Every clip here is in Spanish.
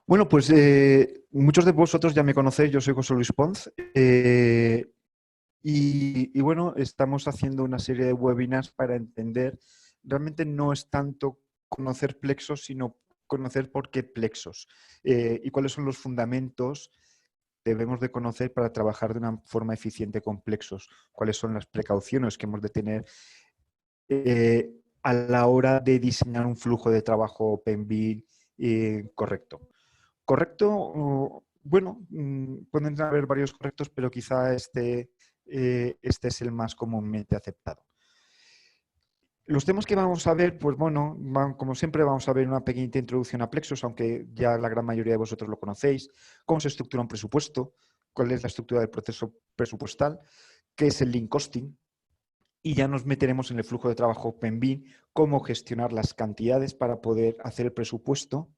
Bueno, pues muchos de vosotros ya me conocéis, yo soy José Luis Pons y bueno, estamos haciendo una serie de webinars para entender, realmente no es tanto conocer plexos, sino conocer por qué plexos y cuáles son los fundamentos que debemos de conocer para trabajar de una forma eficiente con plexos, cuáles son las precauciones que hemos de tener a la hora de diseñar un flujo de trabajo PEMBIL correcto. Correcto, bueno, pueden haber varios correctos, pero quizá este es el más comúnmente aceptado. Los temas que vamos a ver, pues bueno, como siempre vamos a ver una pequeña introducción a plexos, aunque ya la gran mayoría de vosotros lo conocéis, cómo se estructura un presupuesto, cuál es la estructura del proceso presupuestal, qué es el link costing, y ya nos meteremos en el flujo de trabajo PEMBIL, cómo gestionar las cantidades para poder hacer el presupuesto,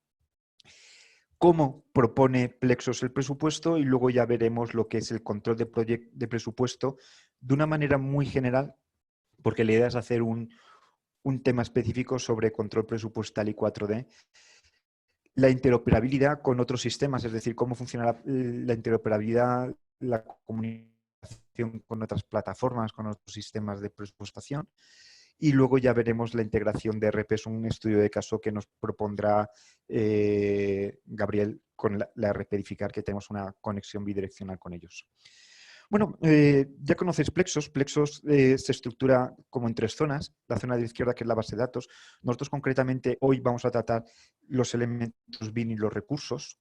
cómo propone Plexos el presupuesto y luego ya veremos lo que es el control de presupuesto de una manera muy general, porque la idea es hacer un tema específico sobre control presupuestal y 4D. La interoperabilidad con otros sistemas, es decir, cómo funciona la interoperabilidad, la comunicación con otras plataformas, con otros sistemas de presupuestación. Y luego ya veremos la integración de ERPs, un estudio de caso que nos propondrá Gabriel con la ERP Edificar, que tenemos una conexión bidireccional con ellos. Bueno, ya conocéis Plexos. Plexos se estructura como en 3 zonas. La zona de la izquierda, que es la base de datos. Nosotros concretamente hoy vamos a tratar los elementos BIM y los recursos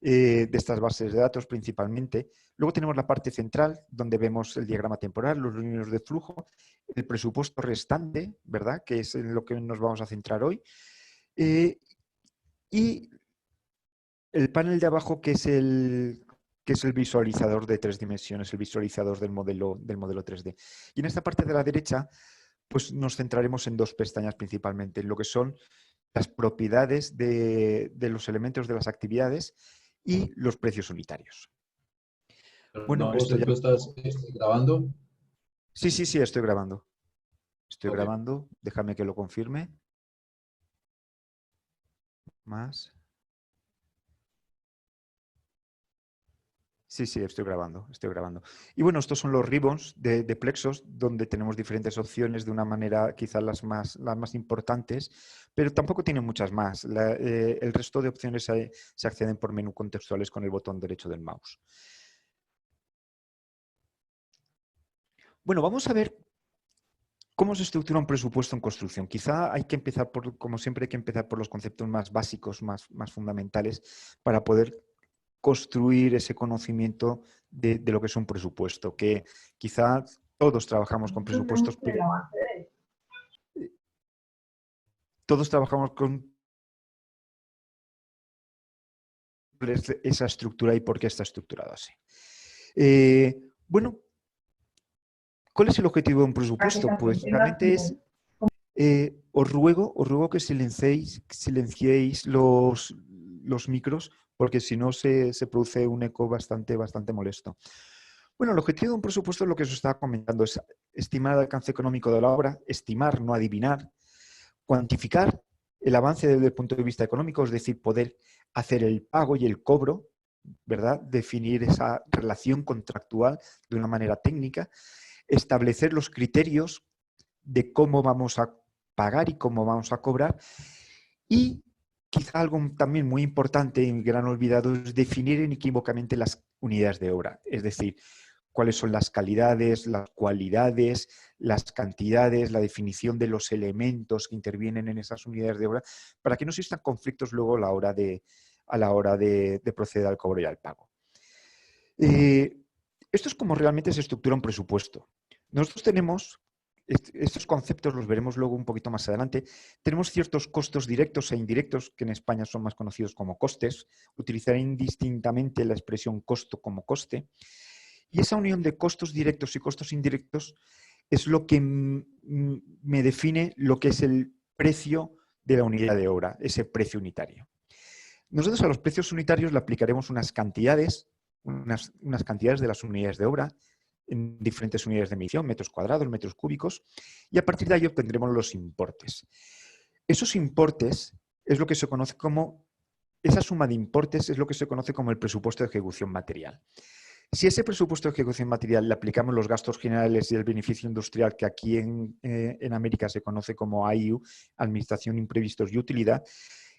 de estas bases de datos principalmente. Luego tenemos la parte central, donde vemos el diagrama temporal, los líneas de flujo, el presupuesto restante, ¿verdad?, que es en lo que nos vamos a centrar hoy. Y el panel de abajo, que es el visualizador de 3 dimensiones, el visualizador del modelo 3D. Y en esta parte de la derecha, pues nos centraremos en 2 pestañas principalmente, en lo que son las propiedades de los elementos de las actividades y los precios unitarios. Bueno, No, esto José, ya... ¿tú estás grabando? Sí, estoy grabando. Estoy Ok. grabando, déjame que lo confirme. Más. Sí, estoy grabando, Y bueno, estos son los ribbons de Plexos, donde tenemos diferentes opciones de una manera, quizás las más importantes, pero tampoco tienen muchas más. El resto de opciones se acceden por menú contextuales con el botón derecho del mouse. Bueno, vamos a ver cómo se estructura un presupuesto en construcción. Quizá hay que empezar como siempre, hay que empezar por los conceptos más básicos, más fundamentales, para poder construir ese conocimiento de lo que es un presupuesto, que quizá todos trabajamos con presupuestos, pero todos trabajamos con esa estructura y por qué está estructurado así. Bueno, ¿cuál es el objetivo de un presupuesto? Pues realmente es, os ruego que silenciéis los micros, porque si no se produce un eco bastante molesto. Bueno, el objetivo de un presupuesto es lo que os estaba comentando, es estimar el alcance económico de la obra, estimar, no adivinar, cuantificar el avance desde el punto de vista económico, es decir, poder hacer el pago y el cobro, ¿verdad? Definir esa relación contractual de una manera técnica, establecer los criterios de cómo vamos a pagar y cómo vamos a cobrar y quizá algo también muy importante y gran olvidado es definir inequívocamente las unidades de obra, es decir, cuáles son las calidades, las cualidades, las cantidades, la definición de los elementos que intervienen en esas unidades de obra, para que no existan conflictos luego a la hora de proceder al cobro y al pago. Esto es como realmente se estructura un presupuesto. Nosotros tenemos, estos conceptos los veremos luego un poquito más adelante, tenemos ciertos costos directos e indirectos, que en España son más conocidos como costes, utilizar indistintamente la expresión costo como coste, y esa unión de costos directos y costos indirectos es lo que me define lo que es el precio de la unidad de obra, ese precio unitario. Nosotros a los precios unitarios le aplicaremos unas cantidades de las unidades de obra en diferentes unidades de medición, metros cuadrados, metros cúbicos, y a partir de ahí obtendremos los importes. Esos importes es lo que se conoce como esa suma de importes es lo que se conoce como el presupuesto de ejecución material. Si ese presupuesto de ejecución material le aplicamos los gastos generales y el beneficio industrial, que aquí en América se conoce como AIU, Administración, Imprevistos y Utilidad,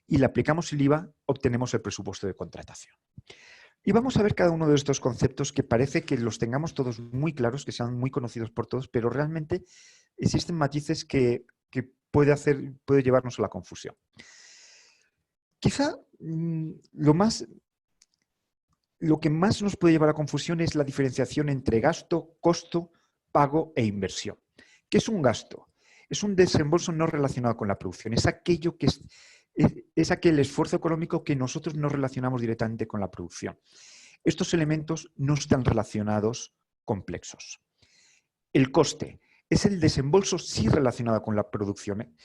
y le aplicamos el IVA, obtenemos el presupuesto de contratación. Y vamos a ver cada uno de estos conceptos que parece que los tengamos todos muy claros, que sean muy conocidos por todos, pero realmente existen matices que puede llevarnos a la confusión. Quizá lo que más nos puede llevar a confusión es la diferenciación entre gasto, costo, pago e inversión. ¿Qué es un gasto? Es un desembolso no relacionado con la producción. Es aquello que es aquel esfuerzo económico que nosotros no relacionamos directamente con la producción. Estos elementos no están relacionados con Plexos. El coste es el desembolso sí relacionado con la producción.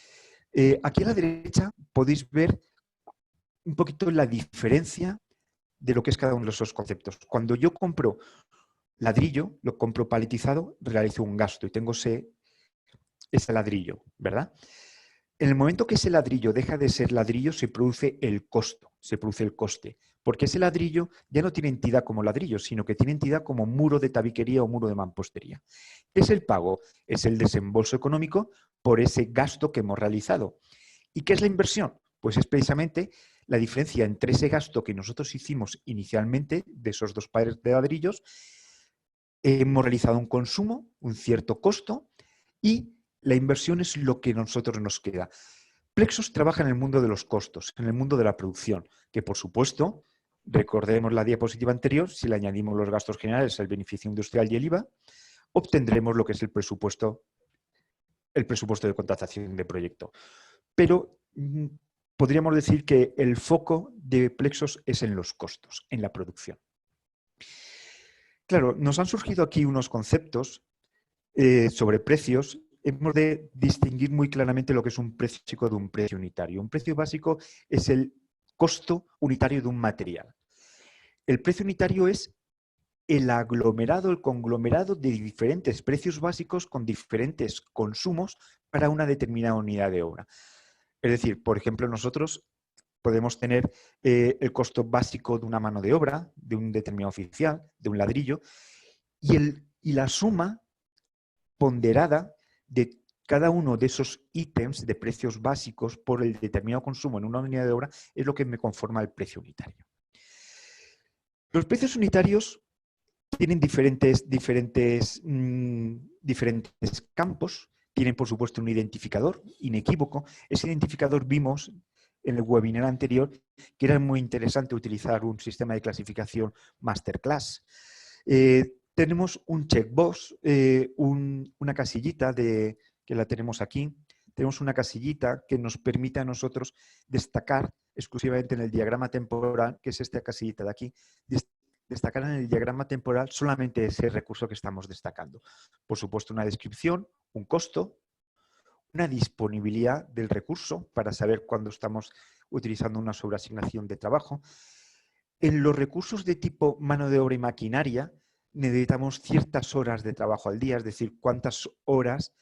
Aquí a la derecha podéis ver un poquito la diferencia de lo que es cada uno de esos conceptos. Cuando yo compro ladrillo, lo compro paletizado, realizo un gasto y tengo ese ladrillo, ¿verdad? En el momento que ese ladrillo deja de ser ladrillo, se produce el costo, se produce el coste, porque ese ladrillo ya no tiene entidad como ladrillo, sino que tiene entidad como muro de tabiquería o muro de mampostería. ¿Qué es el pago? Es el desembolso económico por ese gasto que hemos realizado. ¿Y qué es la inversión? Pues es precisamente la diferencia entre ese gasto que nosotros hicimos inicialmente de esos dos pares de ladrillos, hemos realizado un consumo, un cierto costo, y la inversión es lo que a nosotros nos queda. Plexos trabaja en el mundo de los costos, en el mundo de la producción, que por supuesto, recordemos la diapositiva anterior, si le añadimos los gastos generales, el beneficio industrial y el IVA, obtendremos lo que es el presupuesto de contratación de proyecto. Pero podríamos decir que el foco de Plexos es en los costos, en la producción. Claro, nos han surgido aquí unos conceptos sobre precios. Hemos de distinguir muy claramente lo que es un precio básico de un precio unitario. Un precio básico es el costo unitario de un material. El precio unitario es el aglomerado, el conglomerado de diferentes precios básicos con diferentes consumos para una determinada unidad de obra. Es decir, por ejemplo, nosotros podemos tener el costo básico de una mano de obra, de un determinado oficial, de un ladrillo, y la suma ponderada de cada uno de esos ítems de precios básicos por el determinado consumo en una unidad de obra es lo que me conforma el precio unitario. Los precios unitarios tienen diferentes campos. Tienen, por supuesto, un identificador inequívoco. Ese identificador vimos en el webinar anterior que era muy interesante utilizar un sistema de clasificación masterclass. Tenemos un checkbox, una casillita que la tenemos aquí. Tenemos una casillita que nos permite a nosotros destacar exclusivamente en el diagrama temporal, que es esta casillita de aquí, destacar en el diagrama temporal solamente ese recurso que estamos destacando. Por supuesto, una descripción, un costo, una disponibilidad del recurso para saber cuándo estamos utilizando una sobreasignación de trabajo. En los recursos de tipo mano de obra y maquinaria necesitamos ciertas horas de trabajo al día, es decir, cuántas horas,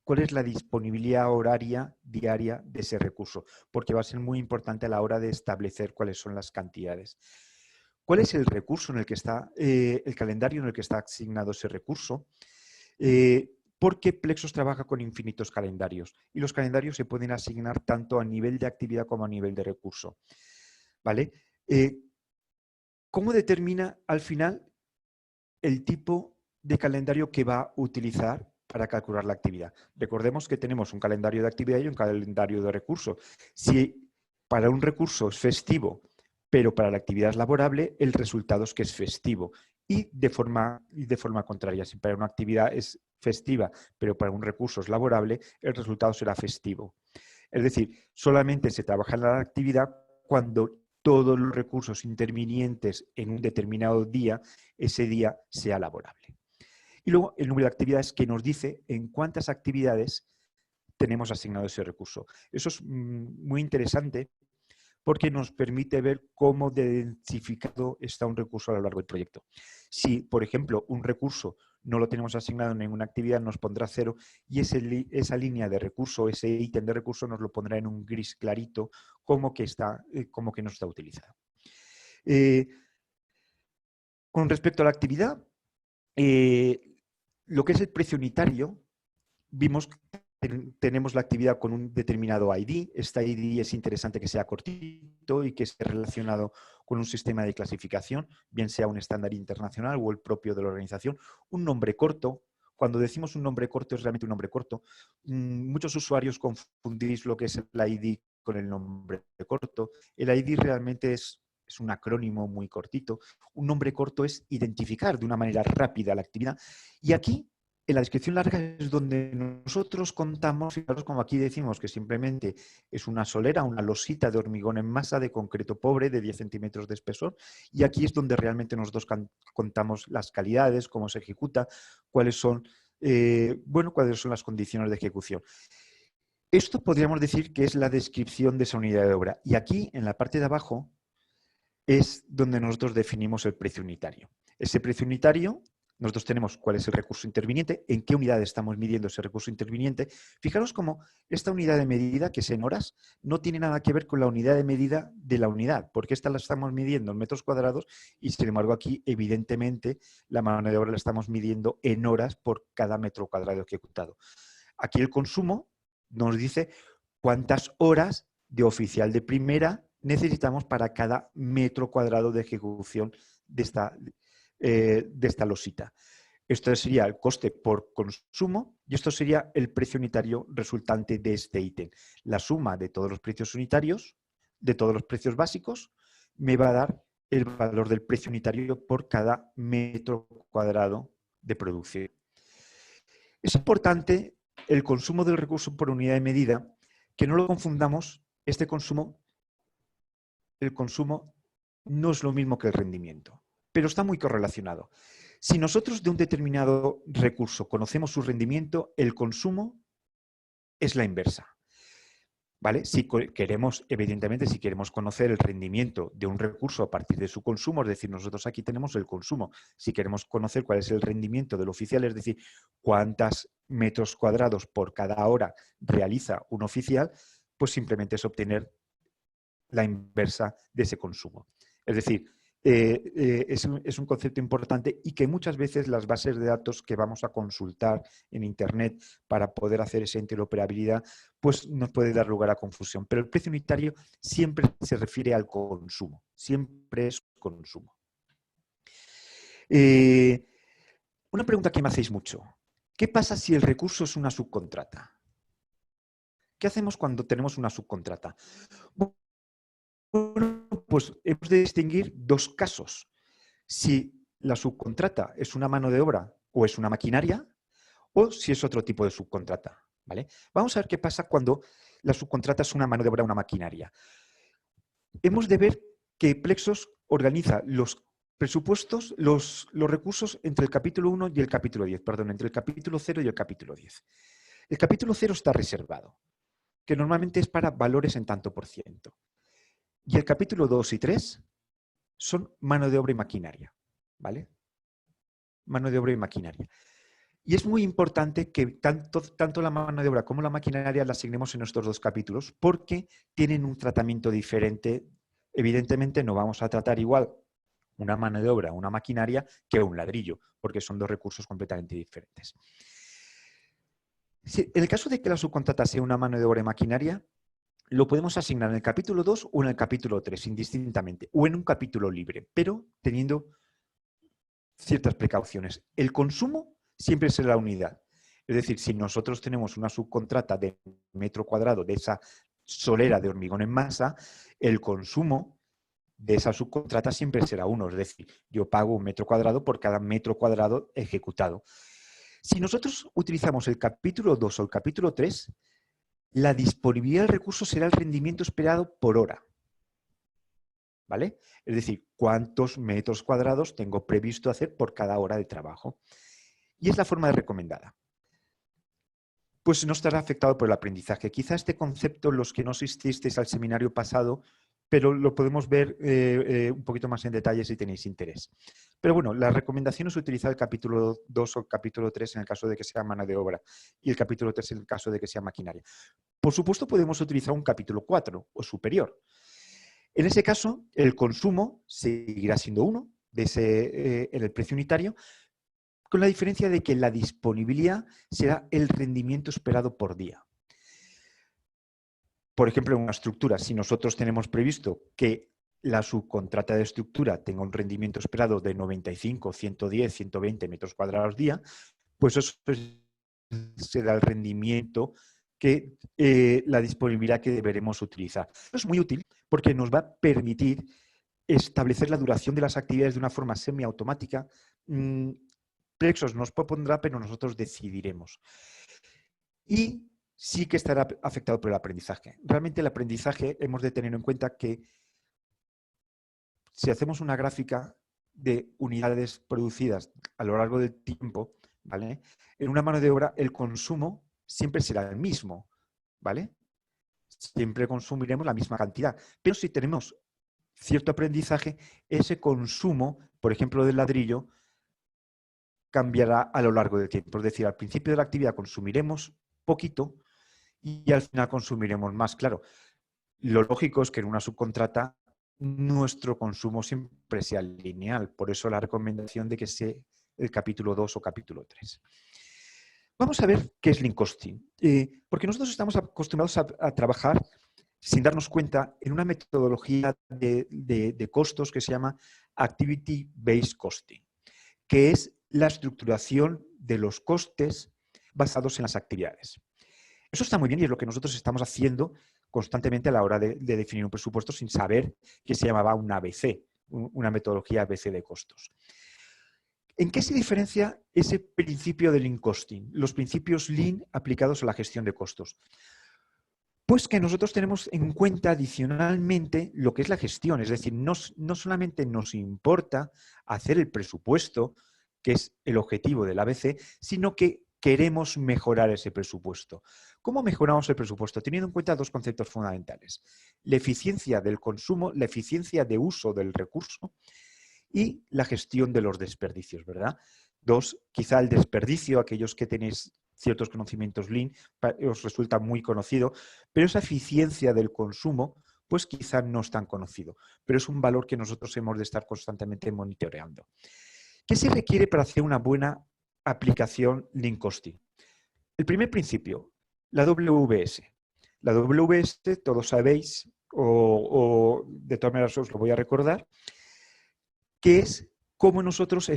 cuál es la disponibilidad horaria diaria de ese recurso, porque va a ser muy importante a la hora de establecer cuáles son las cantidades. ¿Cuál es el recurso en el que está, el calendario en el que está asignado ese recurso? Porque Plexos trabaja con infinitos calendarios y los calendarios se pueden asignar tanto a nivel de actividad como a nivel de recurso. ¿Vale? ¿Cómo determina al final el tipo de calendario que va a utilizar para calcular la actividad? Recordemos que tenemos un calendario de actividad y un calendario de recurso. Si para un recurso es festivo, pero para la actividad es laborable, el resultado es que es festivo. Y de forma contraria, si para una actividad es festiva, pero para un recurso es laborable, el resultado será festivo. Es decir, solamente se trabaja en la actividad cuando todos los recursos intervinientes en un determinado día, ese día sea laborable. Y luego el número de actividades que nos dice en cuántas actividades tenemos asignado ese recurso. Eso es muy interesante porque nos permite ver cómo densificado está un recurso a lo largo del proyecto. Si, por ejemplo, un recurso no lo tenemos asignado en ninguna actividad, nos pondrá 0 y esa línea de recurso, ese ítem de recurso nos lo pondrá en un gris clarito como que no está utilizado. Con respecto a la actividad, lo que es el precio unitario, vimos que tenemos la actividad con un determinado ID. Este ID es interesante que sea cortito y que esté relacionado con un sistema de clasificación, bien sea un estándar internacional o el propio de la organización. Un nombre corto. Cuando decimos un nombre corto, es realmente un nombre corto. Muchos usuarios confundís lo que es el ID con el nombre corto. El ID realmente es un acrónimo muy cortito. Un nombre corto es identificar de una manera rápida la actividad. Y aquí, en la descripción larga, es donde nosotros contamos, fijaros como aquí decimos que simplemente es una solera, una losita de hormigón en masa de concreto pobre de 10 centímetros de espesor, y aquí es donde realmente nosotros contamos las calidades, cómo se ejecuta, cuáles son las condiciones de ejecución. Esto podríamos decir que es la descripción de esa unidad de obra. Y aquí, en la parte de abajo, es donde nosotros definimos el precio unitario. Ese precio unitario, nosotros tenemos cuál es el recurso interviniente, en qué unidad estamos midiendo ese recurso interviniente. Fijaros cómo esta unidad de medida, que es en horas, no tiene nada que ver con la unidad de medida de la unidad, porque esta la estamos midiendo en metros cuadrados y, sin embargo, aquí, evidentemente, la mano de obra la estamos midiendo en horas por cada metro cuadrado ejecutado. Aquí el consumo nos dice cuántas horas de oficial de primera necesitamos para cada metro cuadrado de ejecución de esta losita. Esto sería el coste por consumo y esto sería el precio unitario resultante de este ítem. La suma de todos los precios unitarios, de todos los precios básicos, me va a dar el valor del precio unitario por cada metro cuadrado de producción. Es importante el consumo del recurso por unidad de medida, que no lo confundamos. El consumo no es lo mismo que el rendimiento, pero está muy correlacionado. Si nosotros de un determinado recurso conocemos su rendimiento, el consumo es la inversa. ¿Vale? Si queremos, evidentemente, si queremos conocer el rendimiento de un recurso a partir de su consumo, es decir, nosotros aquí tenemos el consumo. Si queremos conocer cuál es el rendimiento del oficial, es decir, cuántos metros cuadrados por cada hora realiza un oficial, pues simplemente es obtener la inversa de ese consumo. Es decir, es un concepto importante y que muchas veces las bases de datos que vamos a consultar en Internet para poder hacer esa interoperabilidad, pues nos puede dar lugar a confusión. Pero el precio unitario siempre se refiere al consumo, siempre es consumo. Una pregunta que me hacéis mucho. ¿Qué pasa si el recurso es una subcontrata? ¿Qué hacemos cuando tenemos una subcontrata? Bueno, pues hemos de distinguir dos casos. Si la subcontrata es una mano de obra o es una maquinaria, o si es otro tipo de subcontrata. ¿Vale? Vamos a ver qué pasa cuando la subcontrata es una mano de obra o una maquinaria. Hemos de ver que Plexos organiza los presupuestos, los recursos entre el capítulo 1 y el capítulo 10, perdón, entre el capítulo 0 y el capítulo 10. El capítulo 0 está reservado, que normalmente es para valores en tanto por ciento. Y el capítulo 2 y 3 son mano de obra y maquinaria, ¿vale? Mano de obra y maquinaria. Y es muy importante que tanto la mano de obra como la maquinaria la asignemos en estos dos capítulos porque tienen un tratamiento diferente. Evidentemente no vamos a tratar igual una mano de obra, una maquinaria, que un ladrillo, porque son dos recursos completamente diferentes. En el caso de que la subcontrata sea una mano de obra y maquinaria, lo podemos asignar en el capítulo 2 o en el capítulo 3, indistintamente, o en un capítulo libre, pero teniendo ciertas precauciones. El consumo siempre será la unidad. Es decir, si nosotros tenemos una subcontrata de metro cuadrado de esa solera de hormigón en masa, el consumo de esa subcontrata siempre será 1. Es decir, yo pago 1 metro cuadrado por cada metro cuadrado ejecutado. Si nosotros utilizamos el capítulo 2 o el capítulo 3, la disponibilidad del recurso será el rendimiento esperado por hora. ¿Vale? Es decir, cuántos metros cuadrados tengo previsto hacer por cada hora de trabajo. Y es la forma de recomendada. Pues no estará afectado por el aprendizaje. Quizá este concepto, los que no asististeis al seminario pasado, pero lo podemos ver un poquito más en detalle si tenéis interés. Pero bueno, la recomendación es utilizar el capítulo 2 o el capítulo 3 en el caso de que sea mano de obra y el capítulo 3 en el caso de que sea maquinaria. Por supuesto, podemos utilizar un capítulo 4 o superior. En ese caso, el consumo seguirá siendo 1 en el precio unitario, con la diferencia de que la disponibilidad será el rendimiento esperado por día. Por ejemplo, en una estructura, si nosotros tenemos previsto que la subcontrata de estructura tenga un rendimiento esperado de 95, 110, 120 metros cuadrados día, pues eso será el rendimiento que la disponibilidad que deberemos utilizar. Esto es muy útil porque nos va a permitir establecer la duración de las actividades de una forma semiautomática. Plexos nos propondrá, pero nosotros decidiremos. Y sí que estará afectado por el aprendizaje. Realmente el aprendizaje hemos de tener en cuenta que si hacemos una gráfica de unidades producidas a lo largo del tiempo, ¿vale? En una mano de obra el consumo siempre será el mismo, ¿vale? Siempre consumiremos la misma cantidad. Pero si tenemos cierto aprendizaje, ese consumo, por ejemplo, del ladrillo, cambiará a lo largo del tiempo. Es decir, al principio de la actividad consumiremos poquito y al final consumiremos más. Claro, lo lógico es que en una subcontrata nuestro consumo siempre sea lineal. Por eso la recomendación de que sea el capítulo 2 o capítulo 3. Vamos a ver qué es lean costing. Porque nosotros estamos acostumbrados a trabajar sin darnos cuenta en una metodología de costos que se llama Activity-Based Costing, que es la estructuración de los costes basados en las actividades. Eso está muy bien y es lo que nosotros estamos haciendo constantemente a la hora de definir un presupuesto sin saber que se llamaba una ABC, una metodología ABC de costos. ¿En qué se diferencia ese principio de lean costing, los principios lean aplicados a la gestión de costos? Pues que nosotros tenemos en cuenta adicionalmente lo que es la gestión, es decir, no solamente nos importa hacer el presupuesto, que es el objetivo del ABC, sino que queremos mejorar ese presupuesto. ¿Cómo mejoramos el presupuesto? Teniendo en cuenta dos conceptos fundamentales: la eficiencia del consumo, la eficiencia de uso del recurso y la gestión de los desperdicios, ¿verdad? Dos, quizá el desperdicio, aquellos que tenéis ciertos conocimientos lean, os resulta muy conocido, pero esa eficiencia del consumo, pues quizá no es tan conocido, pero es un valor que nosotros hemos de estar constantemente monitoreando. ¿Qué se requiere para hacer una buena aplicación lean costing? El primer principio, la WBS. La WBS, todos sabéis, o de todas maneras os lo voy a recordar, que es cómo nosotros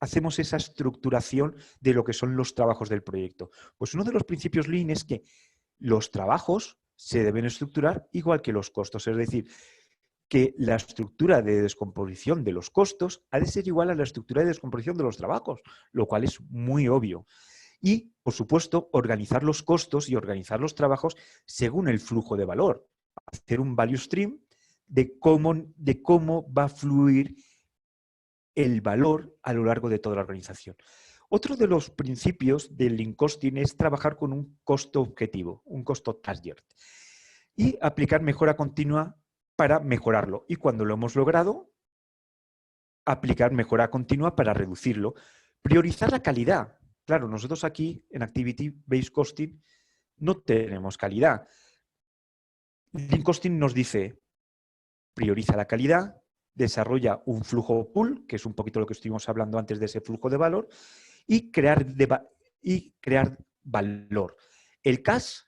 hacemos esa estructuración de lo que son los trabajos del proyecto. Pues uno de los principios lean es que los trabajos se deben estructurar igual que los costos, es decir, que la estructura de descomposición de los costos ha de ser igual a la estructura de descomposición de los trabajos, lo cual es muy obvio. Y, por supuesto, organizar los costos y organizar los trabajos según el flujo de valor. Hacer un value stream de cómo va a fluir el valor a lo largo de toda la organización. Otro de los principios del lean costing es trabajar con un costo objetivo, un costo target, y aplicar mejora continua para mejorarlo. Y cuando lo hemos logrado, aplicar mejora continua para reducirlo. Priorizar la calidad. Claro, nosotros aquí en Activity-Based Costing no tenemos calidad. Lean Costing nos dice: prioriza la calidad, desarrolla un flujo pool, que es un poquito lo que estuvimos hablando antes de ese flujo de valor, y crear valor. El cash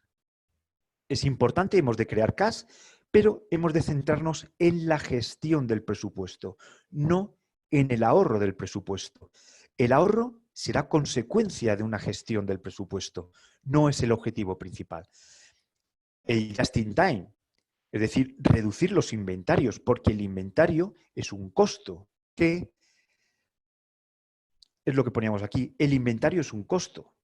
es importante, hemos de crear cash, pero hemos de centrarnos en la gestión del presupuesto, no en el ahorro del presupuesto. El ahorro será consecuencia de una gestión del presupuesto, no es el objetivo principal. El just in time, es decir, reducir los inventarios, porque el inventario es un costo. ¿Qué es lo que poníamos aquí? El inventario es un costo.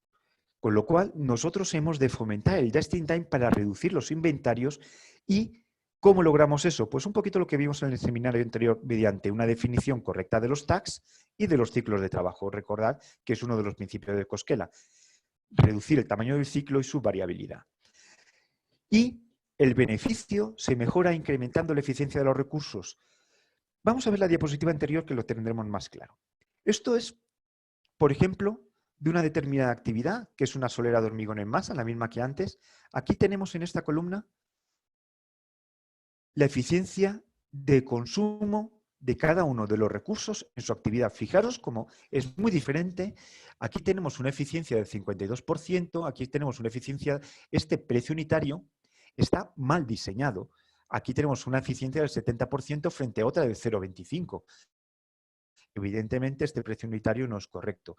Con lo cual, nosotros hemos de fomentar el just in time para reducir los inventarios. ¿Y cómo logramos eso? Pues un poquito lo que vimos en el seminario anterior, mediante una definición correcta de los tags y de los ciclos de trabajo. Recordad que es uno de los principios de Koskela. Reducir el tamaño del ciclo y su variabilidad. Y el beneficio se mejora incrementando la eficiencia de los recursos. Vamos a ver la diapositiva anterior que lo tendremos más claro. Esto es, por ejemplo, de una determinada actividad, que es una solera de hormigón en masa, la misma que antes. Aquí tenemos en esta columna la eficiencia de consumo de cada uno de los recursos en su actividad. Fijaros cómo es muy diferente. Aquí tenemos una eficiencia del 52%, aquí tenemos una eficiencia, este precio unitario está mal diseñado. Aquí tenemos una eficiencia del 70% frente a otra del 0,25. Evidentemente, este precio unitario no es correcto.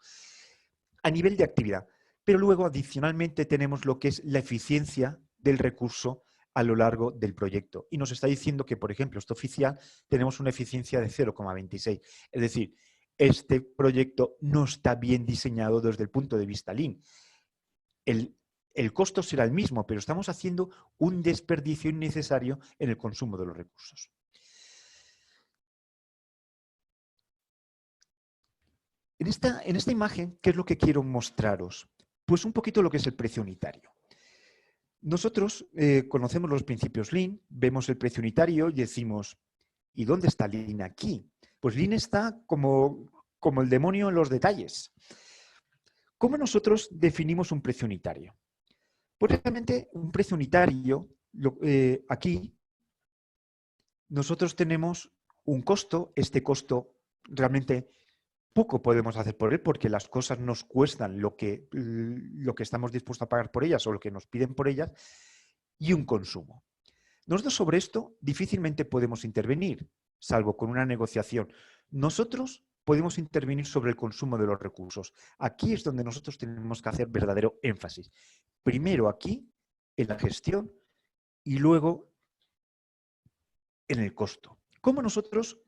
A nivel de actividad. Pero luego, adicionalmente, tenemos lo que es la eficiencia del recurso a lo largo del proyecto. Y nos está diciendo que, por ejemplo, esto oficial, tenemos una eficiencia de 0,26. Es decir, este proyecto no está bien diseñado desde el punto de vista Lean. El costo será el mismo, pero estamos haciendo un desperdicio innecesario en el consumo de los recursos. En esta imagen, ¿qué es lo que quiero mostraros? Pues un poquito lo que es el precio unitario. Nosotros conocemos los principios Lean, vemos el precio unitario y decimos, ¿y dónde está Lean aquí? Pues Lean está como el demonio en los detalles. ¿Cómo nosotros definimos un precio unitario? Pues realmente un precio unitario, aquí nosotros tenemos un costo, este costo realmente poco podemos hacer por él porque las cosas nos cuestan lo que estamos dispuestos a pagar por ellas o lo que nos piden por ellas, y un consumo. Nosotros sobre esto difícilmente podemos intervenir, salvo con una negociación. Nosotros podemos intervenir sobre el consumo de los recursos. Aquí es donde nosotros tenemos que hacer verdadero énfasis. Primero aquí, en la gestión, y luego en el costo. ¿Cómo nosotros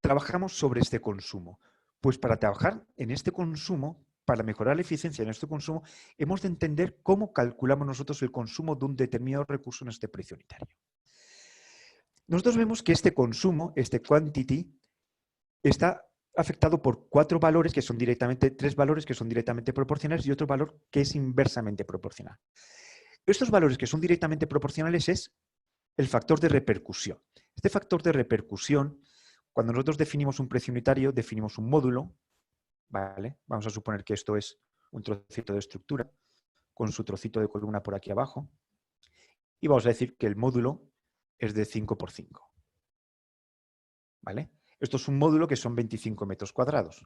trabajamos sobre este consumo? Pues para trabajar en este consumo, para mejorar la eficiencia en este consumo, hemos de entender cómo calculamos nosotros el consumo de un determinado recurso en este precio unitario. Nosotros vemos que este consumo, este quantity, está afectado por tres valores que son directamente proporcionales y otro valor que es inversamente proporcional. Estos valores que son directamente proporcionales es el factor de repercusión. Este factor de repercusión, cuando nosotros definimos un precio unitario, definimos un módulo, ¿vale? Vamos a suponer que esto es un trocito de estructura con su trocito de columna por aquí abajo, y vamos a decir que el módulo es de 5 por 5. ¿Vale? Esto es un módulo que son 25 metros cuadrados.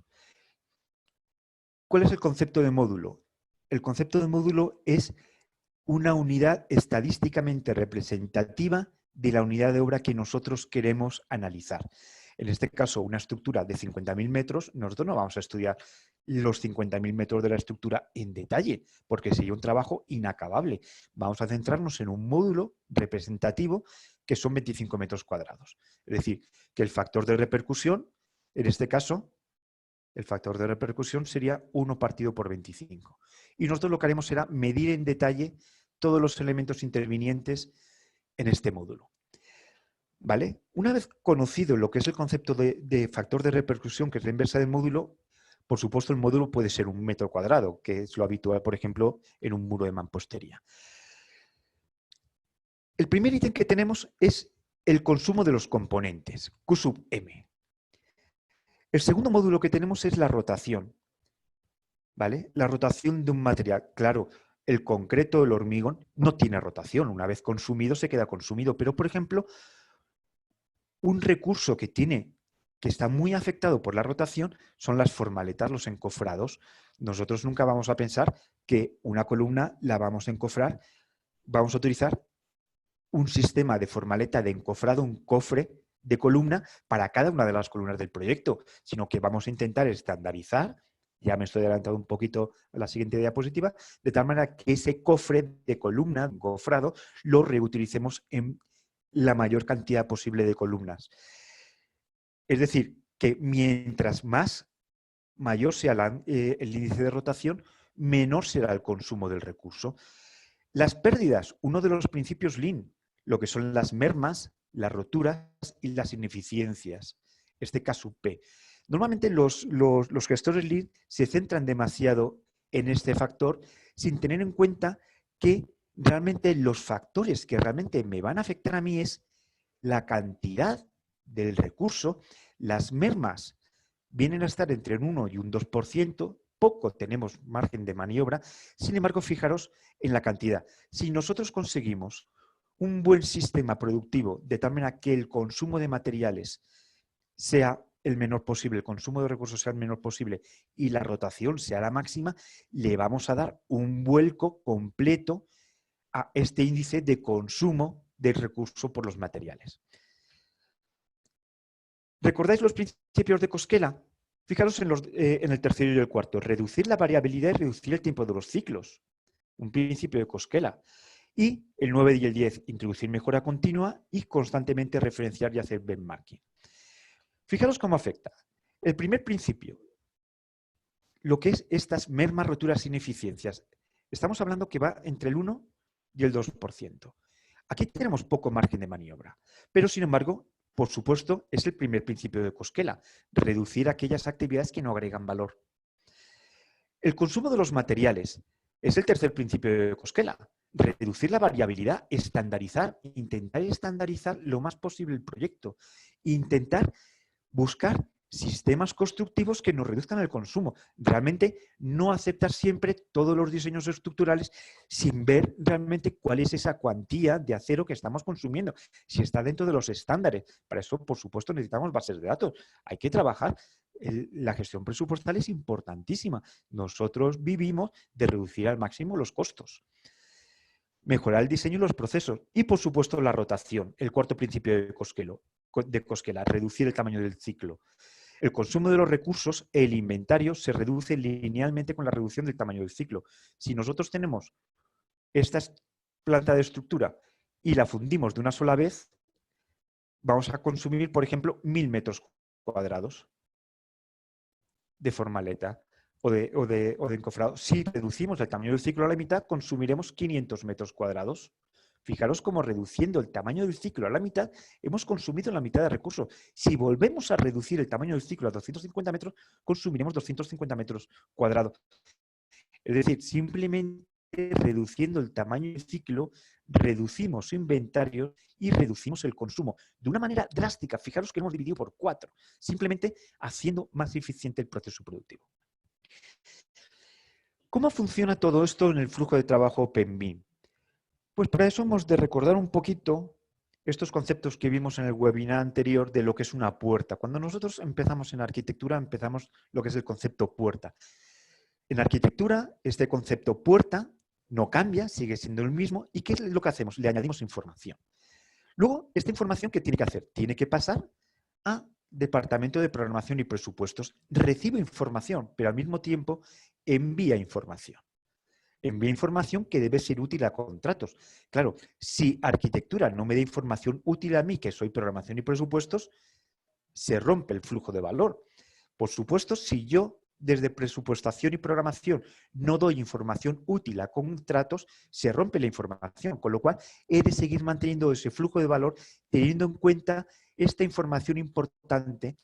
¿Cuál es el concepto de módulo? El concepto de módulo es una unidad estadísticamente representativa de la unidad de obra que nosotros queremos analizar. En este caso, una estructura de 50.000 metros, nosotros no vamos a estudiar los 50.000 metros de la estructura en detalle, porque sería un trabajo inacabable. Vamos a centrarnos en un módulo representativo que son 25 metros cuadrados. Es decir, que el factor de repercusión, en este caso, el factor de repercusión sería 1 partido por 25. Y nosotros lo que haremos será medir en detalle todos los elementos intervinientes en este módulo. ¿Vale? Una vez conocido lo que es el concepto de factor de repercusión, que es la inversa del módulo, por supuesto el módulo puede ser 1 metro cuadrado, que es lo habitual, por ejemplo, en un muro de mampostería. El primer ítem que tenemos es el consumo de los componentes, Q sub M. El segundo módulo que tenemos es la rotación. ¿Vale? La rotación de un material. Claro, el concreto, el hormigón, no tiene rotación. Una vez consumido, se queda consumido. Pero, por ejemplo, un recurso que está muy afectado por la rotación son las formaletas, los encofrados. Nosotros nunca vamos a pensar que una columna la vamos a encofrar. Vamos a utilizar un sistema de formaleta de encofrado, un cofre de columna para cada una de las columnas del proyecto, sino que vamos a intentar estandarizar. Ya me estoy adelantando un poquito a la siguiente diapositiva, de tal manera que ese cofre de columna, encofrado, lo reutilicemos en la mayor cantidad posible de columnas. Es decir, que mientras mayor sea el índice de rotación, menor será el consumo del recurso. Las pérdidas, uno de los principios Lean, lo que son las mermas, las roturas y las ineficiencias. Este caso P. Normalmente los gestores Lean se centran demasiado en este factor sin tener en cuenta que realmente los factores que realmente me van a afectar a mí es la cantidad del recurso. Las mermas vienen a estar entre un 1 y un 2%, poco tenemos margen de maniobra. Sin embargo, fijaros en la cantidad. Si nosotros conseguimos un buen sistema productivo de tal manera que el consumo de materiales sea el menor posible, el consumo de recursos sea el menor posible y la rotación sea la máxima, le vamos a dar un vuelco completo a este índice de consumo del recurso por los materiales. ¿Recordáis los principios de Koskela? Fijaros en el tercero y el cuarto. Reducir la variabilidad y reducir el tiempo de los ciclos. Un principio de Koskela. Y el 9 y el 10, introducir mejora continua y constantemente referenciar y hacer benchmarking. Fijaros cómo afecta. El primer principio, lo que es estas mermas, roturas, ineficiencias. Estamos hablando que va entre el 1 y el 2%. Aquí tenemos poco margen de maniobra, pero sin embargo, por supuesto, es el primer principio de Koskela, reducir aquellas actividades que no agregan valor. El consumo de los materiales es el tercer principio de Koskela, reducir la variabilidad, intentar estandarizar lo más posible el proyecto, intentar buscar sistemas constructivos que nos reduzcan el consumo. Realmente no aceptar siempre todos los diseños estructurales sin ver realmente cuál es esa cuantía de acero que estamos consumiendo, si está dentro de los estándares. Para eso, por supuesto, necesitamos bases de datos. Hay que trabajar. La gestión presupuestal es importantísima. Nosotros vivimos de reducir al máximo los costos. Mejorar el diseño y los procesos. Y, por supuesto, la rotación, el cuarto principio de Koskela, reducir el tamaño del ciclo. El consumo de los recursos, el inventario, se reduce linealmente con la reducción del tamaño del ciclo. Si nosotros tenemos esta planta de estructura y la fundimos de una sola vez, vamos a consumir, por ejemplo, 1000 metros cuadrados de formaleta o de encofrado. Si reducimos el tamaño del ciclo a la mitad, consumiremos 500 metros cuadrados. Fijaros cómo reduciendo el tamaño del ciclo a la mitad, hemos consumido la mitad de recursos. Si volvemos a reducir el tamaño del ciclo a 250 metros, consumiremos 250 metros cuadrados. Es decir, simplemente reduciendo el tamaño del ciclo, reducimos inventario y reducimos el consumo de una manera drástica. Fijaros que hemos dividido por 4, simplemente haciendo más eficiente el proceso productivo. ¿Cómo funciona todo esto en el flujo de trabajo PEMBIM? Pues para eso hemos de recordar un poquito estos conceptos que vimos en el webinar anterior de lo que es una puerta. Cuando nosotros empezamos en arquitectura, empezamos lo que es el concepto puerta. En arquitectura, este concepto puerta no cambia, sigue siendo el mismo. ¿Y qué es lo que hacemos? Le añadimos información. Luego, esta información, ¿qué tiene que hacer? Tiene que pasar a Departamento de Programación y Presupuestos. Recibe información, pero al mismo tiempo envía información. Envía información que debe ser útil a contratos. Claro, si arquitectura no me da información útil a mí, que soy programación y presupuestos, se rompe el flujo de valor. Por supuesto, si yo desde presupuestación y programación no doy información útil a contratos, se rompe la información, con lo cual he de seguir manteniendo ese flujo de valor teniendo en cuenta esta información importante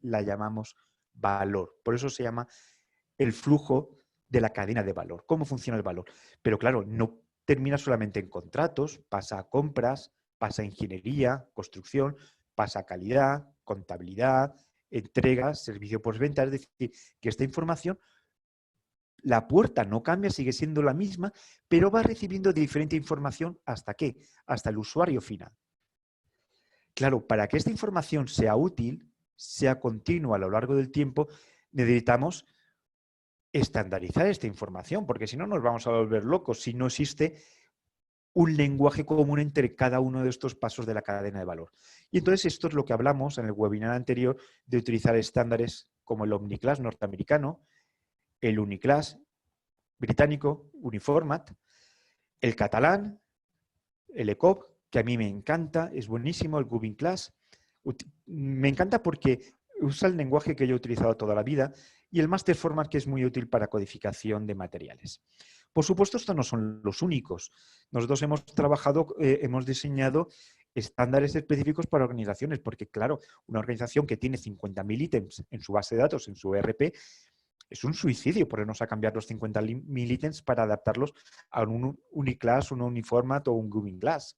la llamamos valor. Por eso se llama el flujo de la cadena de valor. ¿Cómo funciona el valor? Pero claro, no termina solamente en contratos, pasa a compras, pasa a ingeniería, construcción, pasa a calidad, contabilidad, entrega, servicio postventa. Es decir, que esta información, la puerta no cambia, sigue siendo la misma, pero va recibiendo diferente información ¿hasta qué? Hasta el usuario final. Claro, para que esta información sea útil, sea continua a lo largo del tiempo, necesitamos estandarizar esta información, porque si no nos vamos a volver locos si no existe un lenguaje común entre cada uno de estos pasos de la cadena de valor. Y entonces esto es lo que hablamos en el webinar anterior de utilizar estándares como el Omniclass norteamericano, el Uniclass británico, Uniformat, el catalán, el ECOB, que a mí me encanta, es buenísimo, el Gubinclass. Me encanta porque usa el lenguaje que yo he utilizado toda la vida, y el Masterformat, que es muy útil para codificación de materiales. Por supuesto, estos no son los únicos. Nosotros hemos trabajado, hemos diseñado estándares específicos para organizaciones, porque claro, una organización que tiene 50.000 ítems en su base de datos, en su ERP, Es un suicidio ponernos a cambiar los 50.000 ítems para adaptarlos a un uniclass, un uniformat o un grouping class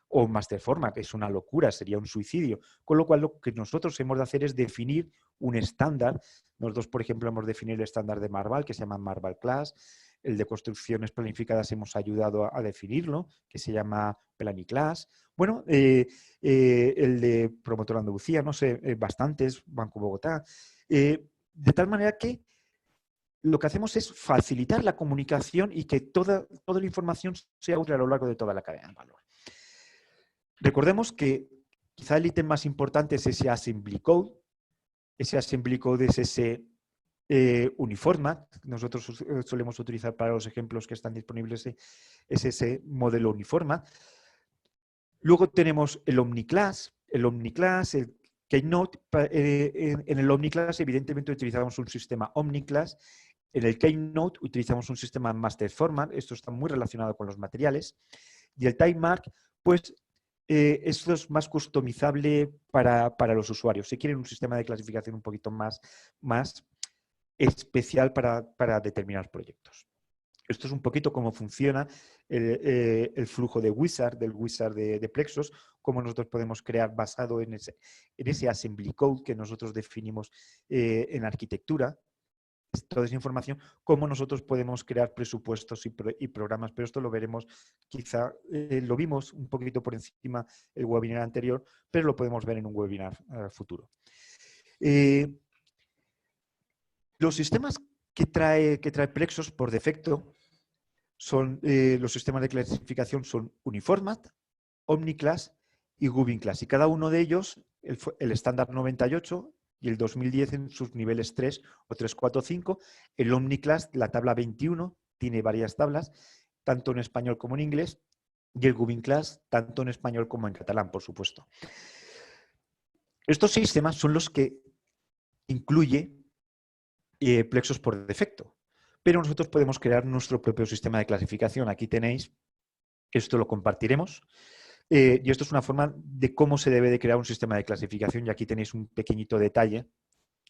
o un master format. Es una locura, sería un suicidio. Con lo cual, lo que nosotros hemos de hacer es definir un estándar. Nosotros, por ejemplo, hemos definido el estándar de Marval, que se llama Marval Class. El de construcciones planificadas hemos ayudado a definirlo, que se llama Planiclass. Bueno, el de Promotor Andalucía, no sé, bastantes, Banco Bogotá. De tal manera que lo que hacemos es facilitar la comunicación y que toda la información sea útil a lo largo de toda la cadena de valor. Recordemos que quizá el ítem más importante es ese assembly code. Ese assembly code es ese uniformat. Nosotros solemos utilizar para los ejemplos que están disponibles es ese modelo uniformat. Luego tenemos el OmniClass. El OmniClass, el Keynote. En el OmniClass, evidentemente, utilizamos un sistema OmniClass. En el Keynote utilizamos un sistema Master Format. Esto está muy relacionado con los materiales. Y el TypeMark, pues, esto es más customizable para los usuarios. Si quieren un sistema de clasificación un poquito más especial para determinados proyectos. Esto es un poquito cómo funciona el flujo de Wizard, del Wizard de Plexos, cómo nosotros podemos crear basado en ese assembly code que nosotros definimos en arquitectura. Toda esa información, cómo nosotros podemos crear presupuestos y programas, pero esto lo veremos quizá, lo vimos un poquito por encima el webinar anterior, pero lo podemos ver en un webinar futuro. Los sistemas que trae Plexos por defecto son los sistemas de clasificación son Uniformat, OmniClass y GubinClass. Y cada uno de ellos, el estándar 98 y el 2010 en sus niveles 3 o 3, 4, 5. El OmniClass, la tabla 21, tiene varias tablas, tanto en español como en inglés. Y el GubinClass, tanto en español como en catalán, por supuesto. Estos sistemas son los que incluye Plexos por defecto. Pero nosotros podemos crear nuestro propio sistema de clasificación. Aquí tenéis, esto lo compartiremos. Y esto es una forma de cómo se debe de crear un sistema de clasificación. Y aquí tenéis un pequeñito detalle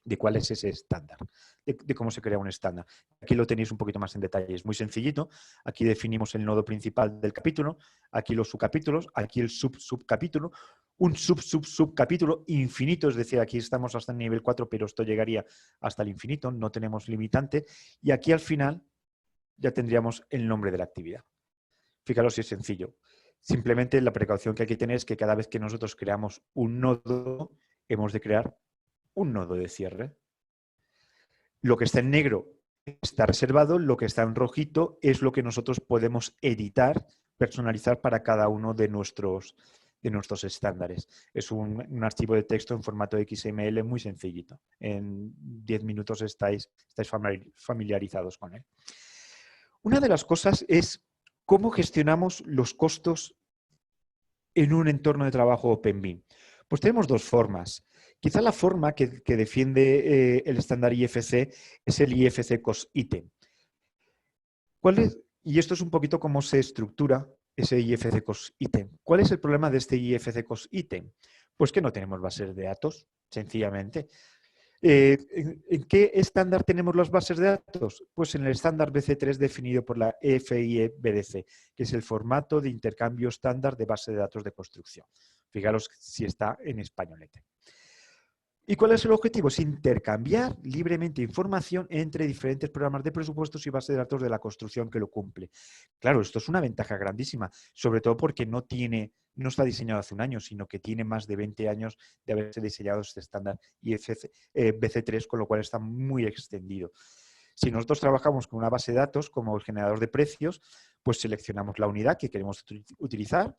de cuál es ese estándar, de cómo se crea un estándar. Aquí lo tenéis un poquito más en detalle. Es muy sencillito. Aquí definimos el nodo principal del capítulo, aquí los subcapítulos, aquí el subcapítulo, un subcapítulo infinito, es decir, aquí estamos hasta el nivel 4, pero esto llegaría hasta el infinito, no tenemos limitante. Y aquí al final ya tendríamos el nombre de la actividad. Fijaros si es sencillo. Simplemente la precaución que hay que tener es que cada vez que nosotros creamos un nodo, hemos de crear un nodo de cierre. Lo que está en negro está reservado, lo que está en rojito es lo que nosotros podemos editar, personalizar para cada uno de nuestros estándares. Es un archivo de texto en formato XML muy sencillito. En 10 minutos estáis familiarizados con él. Una de las cosas es cómo gestionamos los costos en un entorno de trabajo OpenBIM. Pues tenemos dos formas. Quizá la forma que defiende el estándar IFC es el IFC Cost Item. Y esto es un poquito cómo se estructura ese IFC Cost Item. ¿Cuál es el problema de este IFC Cost Item? Pues que no tenemos bases de datos, sencillamente. ¿En qué estándar tenemos las bases de datos? Pues en el estándar BC3 definido por la FIE-BDC, que es el formato de intercambio estándar de base de datos de construcción. Fijaros si está en españolete. ¿Y cuál es el objetivo? Es intercambiar libremente información entre diferentes programas de presupuestos y bases de datos de la construcción que lo cumple. Claro, esto es una ventaja grandísima, sobre todo porque no está diseñado hace un año, sino que tiene más de 20 años de haberse diseñado este estándar BC3, con lo cual está muy extendido. Si nosotros trabajamos con una base de datos como el generador de precios, pues seleccionamos la unidad que queremos utilizar,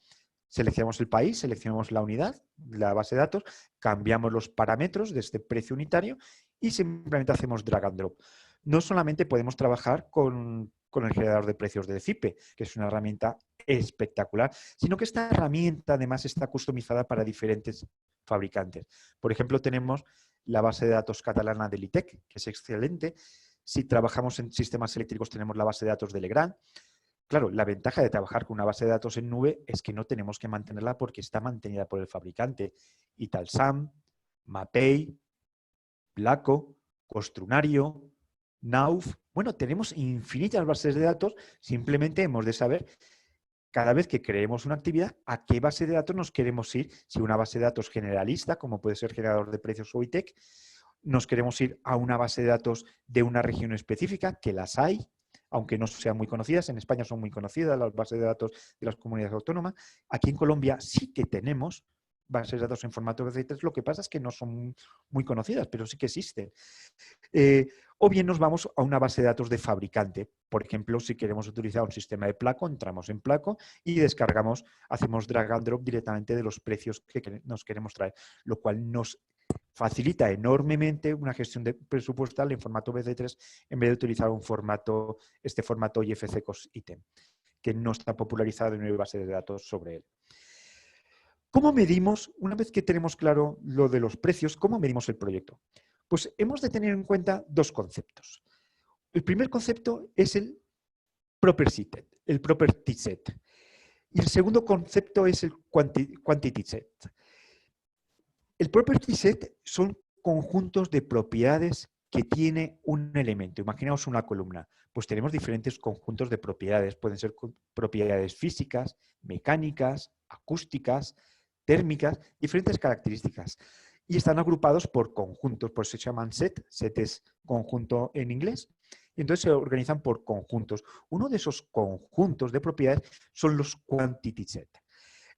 seleccionamos el país, seleccionamos la unidad, la base de datos, cambiamos los parámetros de este precio unitario y simplemente hacemos drag and drop. No solamente podemos trabajar con el generador de precios de CIPE, que es una herramienta espectacular, sino que esta herramienta además está customizada para diferentes fabricantes. Por ejemplo, tenemos la base de datos catalana del ITEC, que es excelente. Si trabajamos en sistemas eléctricos, tenemos la base de datos de Legrand. Claro, la ventaja de trabajar con una base de datos en nube es que no tenemos que mantenerla porque está mantenida por el fabricante. Italsam, Mapei, Placo, Costrunario, Nauf. Bueno, tenemos infinitas bases de datos, simplemente hemos de saber cada vez que creemos una actividad, ¿a qué base de datos nos queremos ir? Si una base de datos generalista, como puede ser generador de precios o ITEC, nos queremos ir a una base de datos de una región específica, que las hay, aunque no sean muy conocidas. En España son muy conocidas las bases de datos de las comunidades autónomas. Aquí en Colombia sí que tenemos bases de datos en formato BC3, lo que pasa es que no son muy conocidas, pero sí que existen. O bien nos vamos a una base de datos de fabricante. Por ejemplo, si queremos utilizar un sistema de Placo, entramos en Placo y descargamos, hacemos drag and drop directamente de los precios que nos queremos traer, lo cual nos facilita enormemente una gestión presupuestal en formato BC3 en vez de utilizar este formato IFC Cost Item, que no está popularizado en una base de datos sobre él. ¿Cómo medimos, una vez que tenemos claro lo de los precios, cómo medimos el proyecto? Pues hemos de tener en cuenta dos conceptos. El primer concepto es el property set. Y el segundo concepto es el quantity set. El property set son conjuntos de propiedades que tiene un elemento. Imaginaos una columna. Pues tenemos diferentes conjuntos de propiedades. Pueden ser propiedades físicas, mecánicas, acústicas, térmicas, diferentes características. Y están agrupados por conjuntos, pues se llaman set. Set es conjunto en inglés. Y entonces se organizan por conjuntos. Uno de esos conjuntos de propiedades son los quantity set.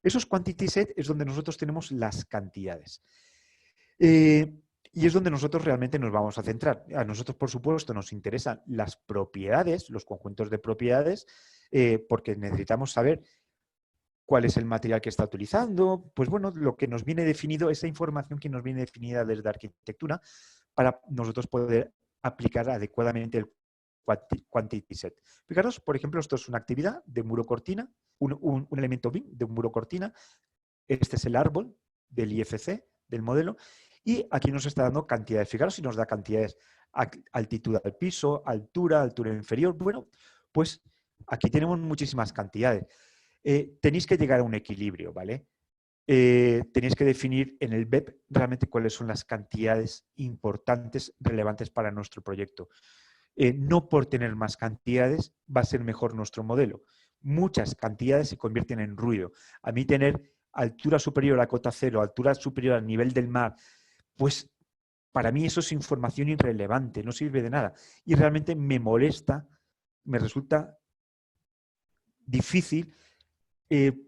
Esos quantity set es donde nosotros tenemos las cantidades. Y es donde nosotros realmente nos vamos a centrar. A nosotros, por supuesto, nos interesan las propiedades, los conjuntos de propiedades, porque necesitamos saber cuál es el material que está utilizando. Pues bueno, lo que nos viene definido, esa información que nos viene definida desde arquitectura, para nosotros poder aplicar adecuadamente el quantity set. Fijaros, por ejemplo, esto es una actividad de muro cortina, un elemento BIM de un muro cortina. Este es el árbol del IFC, del modelo, y aquí nos está dando cantidades. Fijaros si nos da cantidades: altitud al piso, altura inferior. Bueno, pues aquí tenemos muchísimas cantidades. Tenéis que llegar a un equilibrio, ¿vale? Tenéis que definir en el BEP realmente cuáles son las cantidades importantes, relevantes para nuestro proyecto. No por tener más cantidades va a ser mejor nuestro modelo. Muchas cantidades se convierten en ruido. A mí tener altura superior a cota cero, altura superior al nivel del mar, pues para mí eso es información irrelevante, no sirve de nada. Y realmente me molesta, me resulta difícil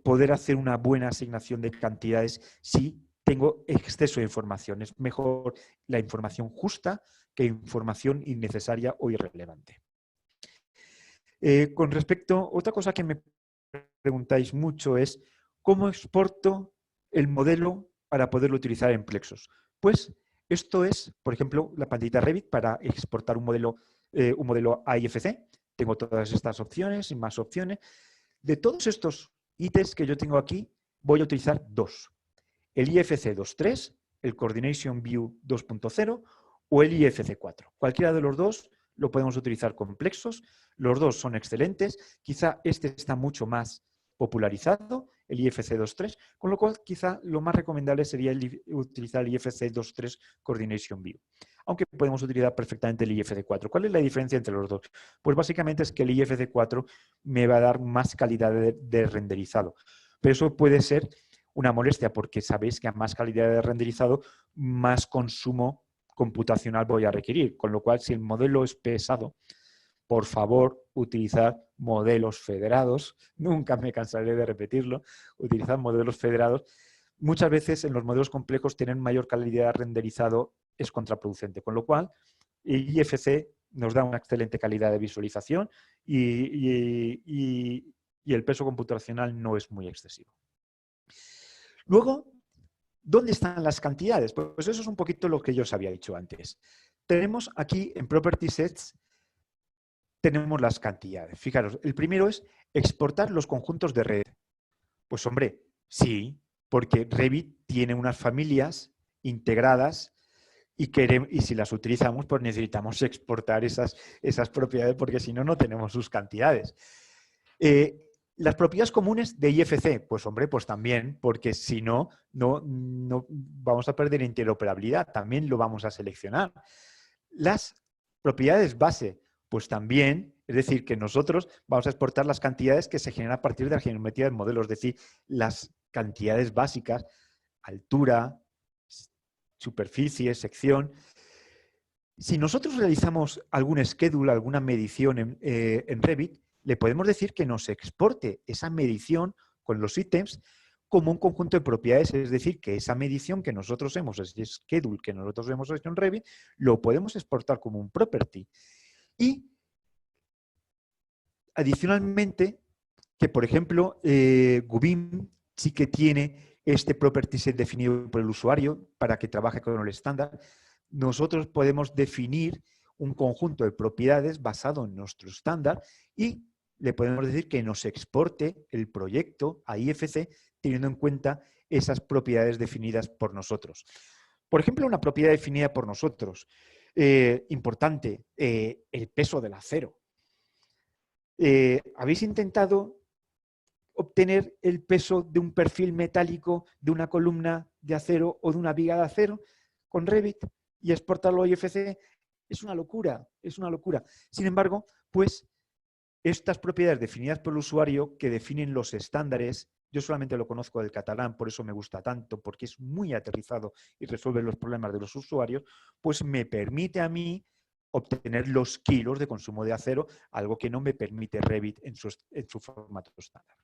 poder hacer una buena asignación de cantidades si tengo exceso de información. Es mejor la información justa que información innecesaria o irrelevante. Con respecto, otra cosa que me preguntáis mucho es ¿cómo exporto el modelo para poderlo utilizar en Plexos? Pues esto es, por ejemplo, la pantallita Revit para exportar un modelo a IFC. Tengo todas estas opciones y más opciones. De todos estos ítems que yo tengo aquí, voy a utilizar dos. El IFC 2.3, el Coordination View 2.0 o el IFC 4. Cualquiera de los dos lo podemos utilizar con Plexos. Los dos son excelentes. Quizá este está mucho más popularizado, el IFC 2.3, con lo cual quizá lo más recomendable sería utilizar el IFC 2.3 Coordination View. Aunque podemos utilizar perfectamente el IFC 4. ¿Cuál es la diferencia entre los dos? Pues básicamente es que el IFC 4 me va a dar más calidad de renderizado. Pero eso puede ser una molestia porque sabéis que a más calidad de renderizado, más consumo computacional voy a requerir. Con lo cual, si el modelo es pesado, por favor, utilizar modelos federados. Nunca me cansaré de repetirlo. Utilizar modelos federados. Muchas veces en los modelos complejos tener mayor calidad de renderizado es contraproducente. Con lo cual, el IFC nos da una excelente calidad de visualización y el peso computacional no es muy excesivo. Luego, ¿dónde están las cantidades? Pues eso es un poquito lo que yo os había dicho antes. Tenemos aquí en Property Sets, tenemos las cantidades. Fijaros, el primero es exportar los conjuntos de red. Pues hombre, sí, porque Revit tiene unas familias integradas y si las utilizamos, pues necesitamos exportar esas propiedades porque si no, no tenemos sus cantidades. Las propiedades comunes de IFC, pues hombre, pues también, porque si no, no vamos a perder interoperabilidad, también lo vamos a seleccionar. Las Propiedades base, pues también, es decir, que nosotros vamos a exportar las cantidades que se generan a partir de la geometría del modelo, es decir, las cantidades básicas, altura, superficie, sección. Si nosotros realizamos algún schedule, alguna medición en Revit, le podemos decir que nos exporte esa medición con los ítems como un conjunto de propiedades, es decir, que esa medición que nosotros hemos, ese schedule que nosotros hemos hecho en Revit, lo podemos exportar como un property. Y adicionalmente, que por ejemplo, Gubim sí que tiene este property set definido por el usuario para que trabaje con el estándar. Nosotros podemos definir un conjunto de propiedades basado en nuestro estándar y le podemos decir que nos exporte el proyecto a IFC teniendo en cuenta esas propiedades definidas por nosotros. Por ejemplo, una propiedad definida por nosotros, importante, el peso del acero. ¿Habéis intentado obtener el peso de un perfil metálico de una columna de acero o de una viga de acero con Revit y exportarlo a IFC? Es una locura, es una locura. Sin embargo, pues estas propiedades definidas por el usuario que definen los estándares, yo solamente lo conozco del catalán, por eso me gusta tanto, porque es muy aterrizado y resuelve los problemas de los usuarios, pues me permite a mí obtener los kilos de consumo de acero, algo que no me permite Revit en su formato estándar.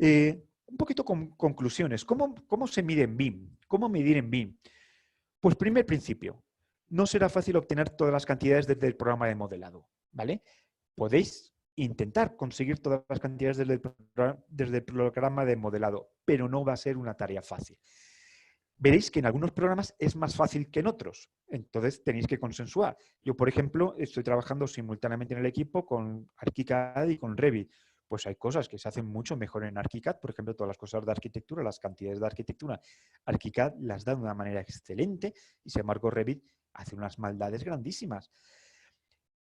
Un poquito con conclusiones. ¿Cómo se mide en BIM? ¿Cómo medir en BIM? Pues primer principio, no será fácil obtener todas las cantidades desde el programa de modelado, ¿vale? Podéis intentar conseguir todas las cantidades desde el programa de modelado, pero no va a ser una tarea fácil. Veréis que en algunos programas es más fácil que en otros, entonces tenéis que consensuar. Yo, por ejemplo, estoy trabajando simultáneamente en el equipo con ArchiCAD y con Revit. Pues hay cosas que se hacen mucho mejor en ArchiCAD, por ejemplo, todas las cosas de arquitectura, las cantidades de arquitectura. ArchiCAD las da de una manera excelente y sin embargo Revit hace unas maldades grandísimas.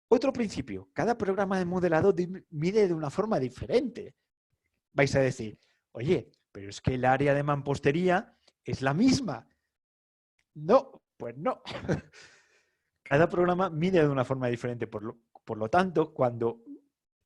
Otro principio, cada programa de modelado mide de una forma diferente. Vais a decir, oye, pero es que el área de mampostería es la misma. No, pues no. Cada programa mide de una forma diferente. Por lo tanto, cuando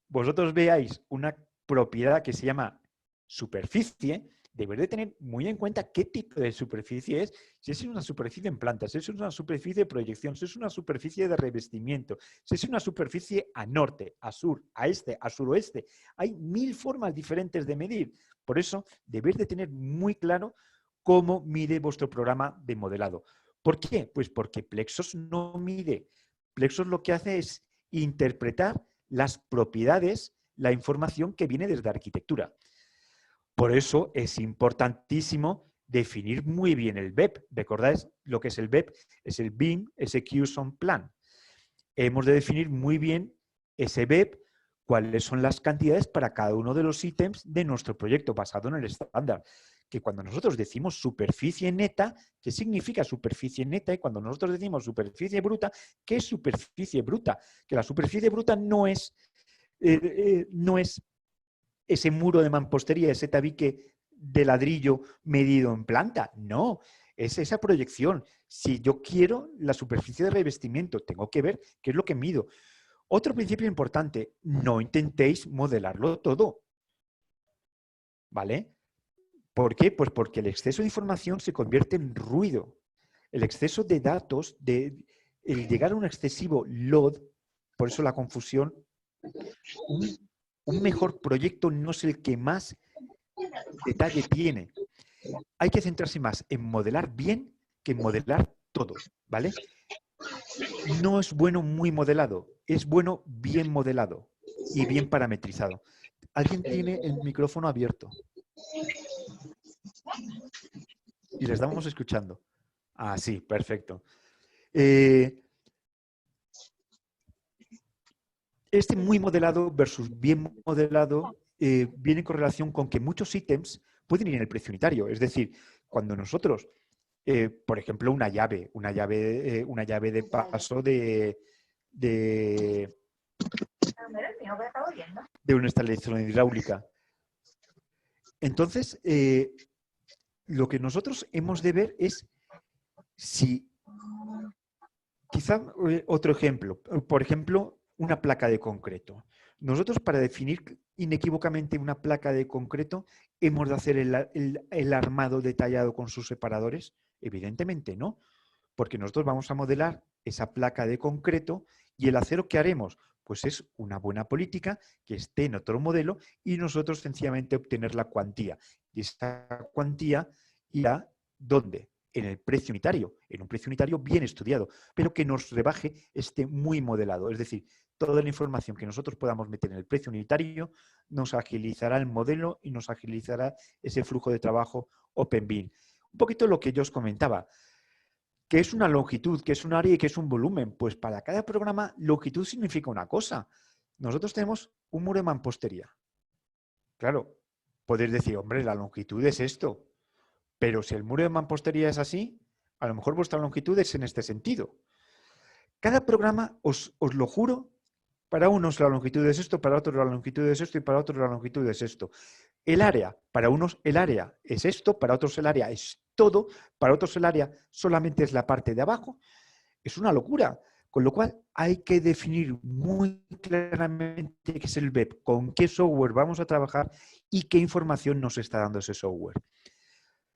vosotros veáis una propiedad que se llama superficie, debéis de tener muy en cuenta qué tipo de superficie es. Si es una superficie en plantas, si es una superficie de proyección, si es una superficie de revestimiento, si es una superficie a norte, a sur, a este, a suroeste. Hay 1000 formas diferentes de medir. Por eso, debéis de tener muy claro cómo mide vuestro programa de modelado. ¿Por qué? Pues porque Plexos no mide. Plexos lo que hace es interpretar las propiedades, la información que viene desde arquitectura. Por eso es importantísimo definir muy bien el BEP. ¿Recordáis lo que es el BEP? Es el BIM Execution Plan. Hemos de definir muy bien ese BEP, cuáles son las cantidades para cada uno de los ítems de nuestro proyecto basado en el estándar. Que cuando nosotros decimos superficie neta, ¿qué significa superficie neta? Y cuando nosotros decimos superficie bruta, ¿qué es superficie bruta? Que la superficie bruta no es ese muro de mampostería, ese tabique de ladrillo medido en planta. No, es esa proyección. Si yo quiero la superficie de revestimiento, tengo que ver qué es lo que mido. Otro principio importante, no intentéis modelarlo todo. ¿Vale? ¿Por qué? Pues porque el exceso de información se convierte en ruido. El exceso de datos, el llegar a un excesivo load, por eso la confusión, un mejor proyecto no es el que más detalle tiene. Hay que centrarse más en modelar bien que en modelar todo, ¿vale? No es bueno muy modelado, es bueno bien modelado y bien parametrizado. ¿Alguien tiene el micrófono abierto? Y les estamos escuchando. Ah, sí, perfecto. Este muy modelado versus bien modelado viene en correlación con que muchos ítems pueden ir en el precio unitario. Es decir, cuando nosotros, por ejemplo, una llave de paso de una instalación hidráulica. Entonces, lo que nosotros hemos de ver es si quizá otro ejemplo, por ejemplo, una placa de concreto. Nosotros para definir inequívocamente una placa de concreto hemos de hacer el armado detallado con sus separadores. Evidentemente no, porque nosotros vamos a modelar esa placa de concreto y el acero que haremos, pues es una buena política que esté en otro modelo y nosotros sencillamente obtener la cuantía. Y esta cuantía irá, ¿dónde? En el precio unitario, en un precio unitario bien estudiado, pero que nos rebaje esté muy modelado. Es decir, toda la información que nosotros podamos meter en el precio unitario nos agilizará el modelo y nos agilizará ese flujo de trabajo OpenBIM. Un poquito lo que yo os comentaba. ¿Qué es una longitud? ¿Qué es un área y qué es un volumen? Pues para cada programa, longitud significa una cosa. Nosotros tenemos un muro de mampostería. Claro, podéis decir, hombre, la longitud es esto. Pero si el muro de mampostería es así, a lo mejor vuestra longitud es en este sentido. Cada programa, os lo juro, para unos la longitud es esto, para otros la longitud es esto y para otros la longitud es esto. El área, para unos el área es esto, para otros el área es todo, para otros el área solamente es la parte de abajo. Es una locura. Con lo cual hay que definir muy claramente qué es el BEP, con qué software vamos a trabajar y qué información nos está dando ese software.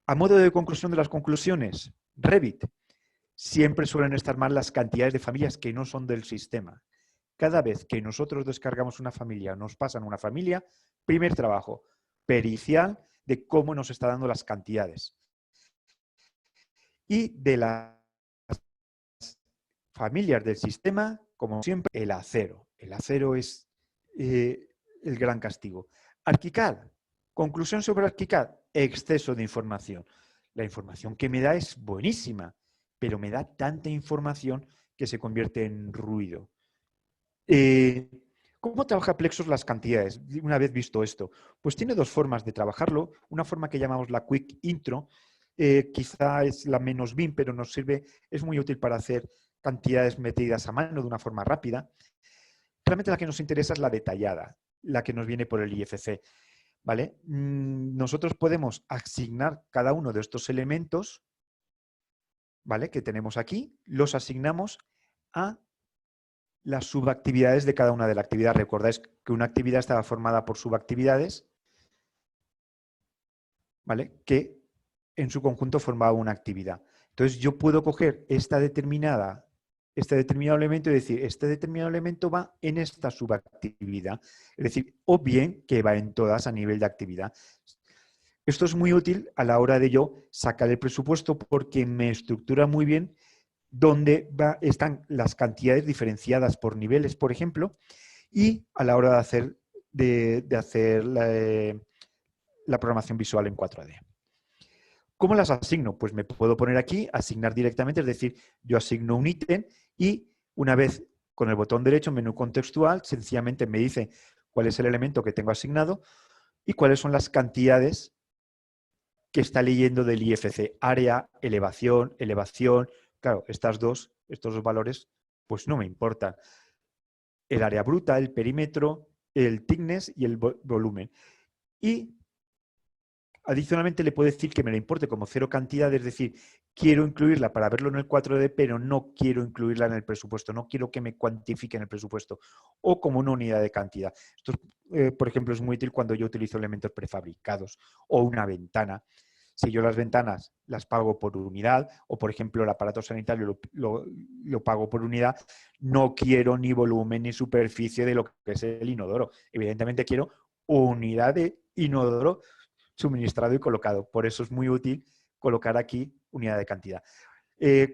A modo de conclusión de las conclusiones, Revit. Siempre suelen estar mal las cantidades de familias que no son del sistema. Cada vez que nosotros descargamos una familia, nos pasan una familia, primer trabajo, pericial de cómo nos está dando las cantidades. Y de las familias del sistema, como siempre, el acero. El acero es el gran castigo. ArchiCAD. Conclusión sobre ArchiCAD. Exceso de información. La información que me da es buenísima, pero me da tanta información que se convierte en ruido. ¿Cómo trabaja Plexos las cantidades? Una vez visto esto, pues tiene dos formas de trabajarlo. Una forma que llamamos la Quick Intro, quizá es la menos BIM, pero nos sirve, es muy útil para hacer cantidades metidas a mano de una forma rápida. Realmente la que nos interesa es la detallada, la que nos viene por el IFC. ¿Vale? Nosotros podemos asignar cada uno de estos elementos, ¿vale?, que tenemos aquí, los asignamos a las subactividades de cada una de las actividades. Recordáis que una actividad estaba formada por subactividades, ¿vale?, que en su conjunto formaba una actividad. Entonces yo puedo coger este determinado elemento y decir, este determinado elemento va en esta subactividad. Es decir, o bien que va en todas a nivel de actividad. Esto es muy útil a la hora de yo sacar el presupuesto porque me estructura muy bien dónde están las cantidades diferenciadas por niveles, por ejemplo, y a la hora de hacer la programación visual en 4D. ¿Cómo las asigno? Pues me puedo poner aquí, asignar directamente, es decir, yo asigno un ítem y una vez con el botón derecho, menú contextual, sencillamente me dice cuál es el elemento que tengo asignado y cuáles son las cantidades que está leyendo del IFC. Área, elevación, elevación. Claro, estos dos valores pues no me importan. El área bruta, el perímetro, el thickness y el volumen. Y adicionalmente le puedo decir que me la importe como cero cantidad, es decir, quiero incluirla para verlo en el 4D, pero no quiero incluirla en el presupuesto, no quiero que me cuantifique en el presupuesto, o como una unidad de cantidad. Esto, por ejemplo, es muy útil cuando yo utilizo elementos prefabricados o una ventana. Si yo las ventanas las pago por unidad, o por ejemplo el aparato sanitario lo pago por unidad, no quiero ni volumen ni superficie de lo que es el inodoro. Evidentemente quiero unidad de inodoro suministrado y colocado. Por eso es muy útil colocar aquí unidad de cantidad.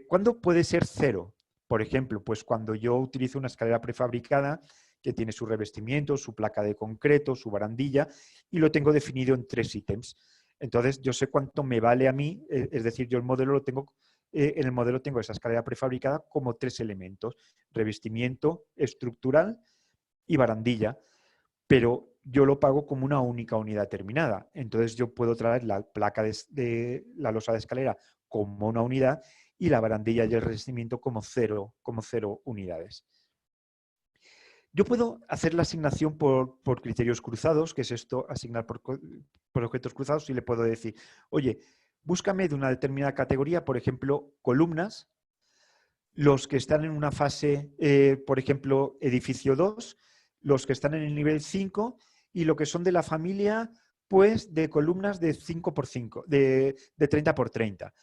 ¿Cuándo puede ser cero? Por ejemplo, pues cuando yo utilizo una escalera prefabricada que tiene su revestimiento, su placa de concreto, su barandilla, y lo tengo definido en 3 ítems. Entonces, yo sé cuánto me vale a mí, es decir, yo el modelo lo tengo, en el modelo tengo esa escalera prefabricada como 3 elementos: revestimiento, estructural y barandilla, pero yo lo pago como una única unidad terminada. Entonces yo puedo traer la placa de la losa de escalera como una unidad y la barandilla y el revestimiento como cero unidades. Yo puedo hacer la asignación por criterios cruzados, que es esto, asignar por objetos cruzados, y le puedo decir, oye, búscame de una determinada categoría, por ejemplo, columnas, los que están en una fase, por ejemplo, edificio 2, los que están en el nivel 5 y lo que son de la familia, pues, de columnas de 5 por 5, de 30 por 30.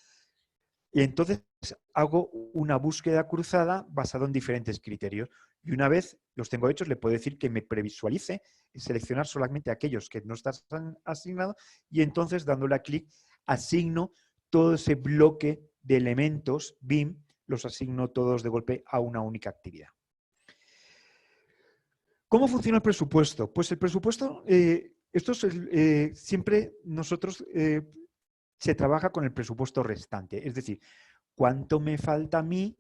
Y entonces hago una búsqueda cruzada basada en diferentes criterios. Y una vez los tengo hechos, le puedo decir que me previsualice y seleccionar solamente aquellos que no están asignados y entonces dándole a clic asigno todo ese bloque de elementos BIM, los asigno todos de golpe a una única actividad. ¿Cómo funciona el presupuesto? Pues el presupuesto, siempre nosotros se trabaja con el presupuesto restante, es decir, ¿cuánto me falta a mí?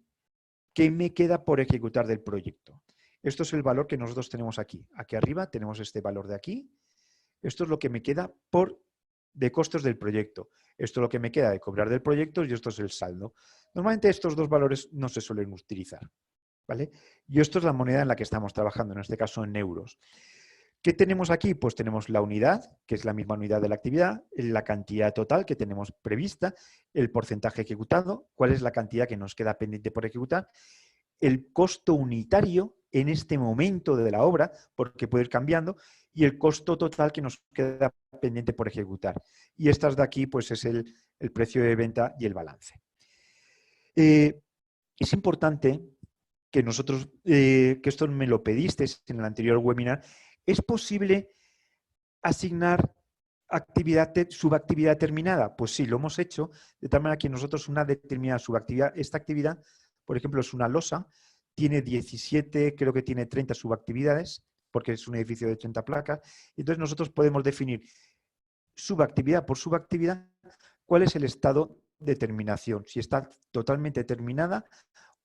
¿Qué me queda por ejecutar del proyecto? Esto es el valor que nosotros tenemos aquí. Aquí arriba tenemos este valor de aquí. Esto es lo que me queda de costos del proyecto. Esto es lo que me queda de cobrar del proyecto y esto es el saldo. Normalmente estos dos valores no se suelen utilizar, ¿vale? Y esto es la moneda en la que estamos trabajando, en este caso en euros. ¿Qué tenemos aquí? Pues tenemos la unidad, que es la misma unidad de la actividad, la cantidad total que tenemos prevista, el porcentaje ejecutado, cuál es la cantidad que nos queda pendiente por ejecutar, el costo unitario en este momento de la obra, porque puede ir cambiando, y el costo total que nos queda pendiente por ejecutar. Y estas de aquí, pues es el precio de venta y el balance. Es importante que nosotros, que esto me lo pedisteis en el anterior webinar, ¿es posible asignar subactividad terminada? Pues sí, lo hemos hecho, de tal manera que nosotros una determinada subactividad, esta actividad, por ejemplo, es una losa, tiene 17, creo que tiene 30 subactividades, porque es un edificio de 30 placas, y entonces nosotros podemos definir subactividad por subactividad cuál es el estado de terminación, si está totalmente terminada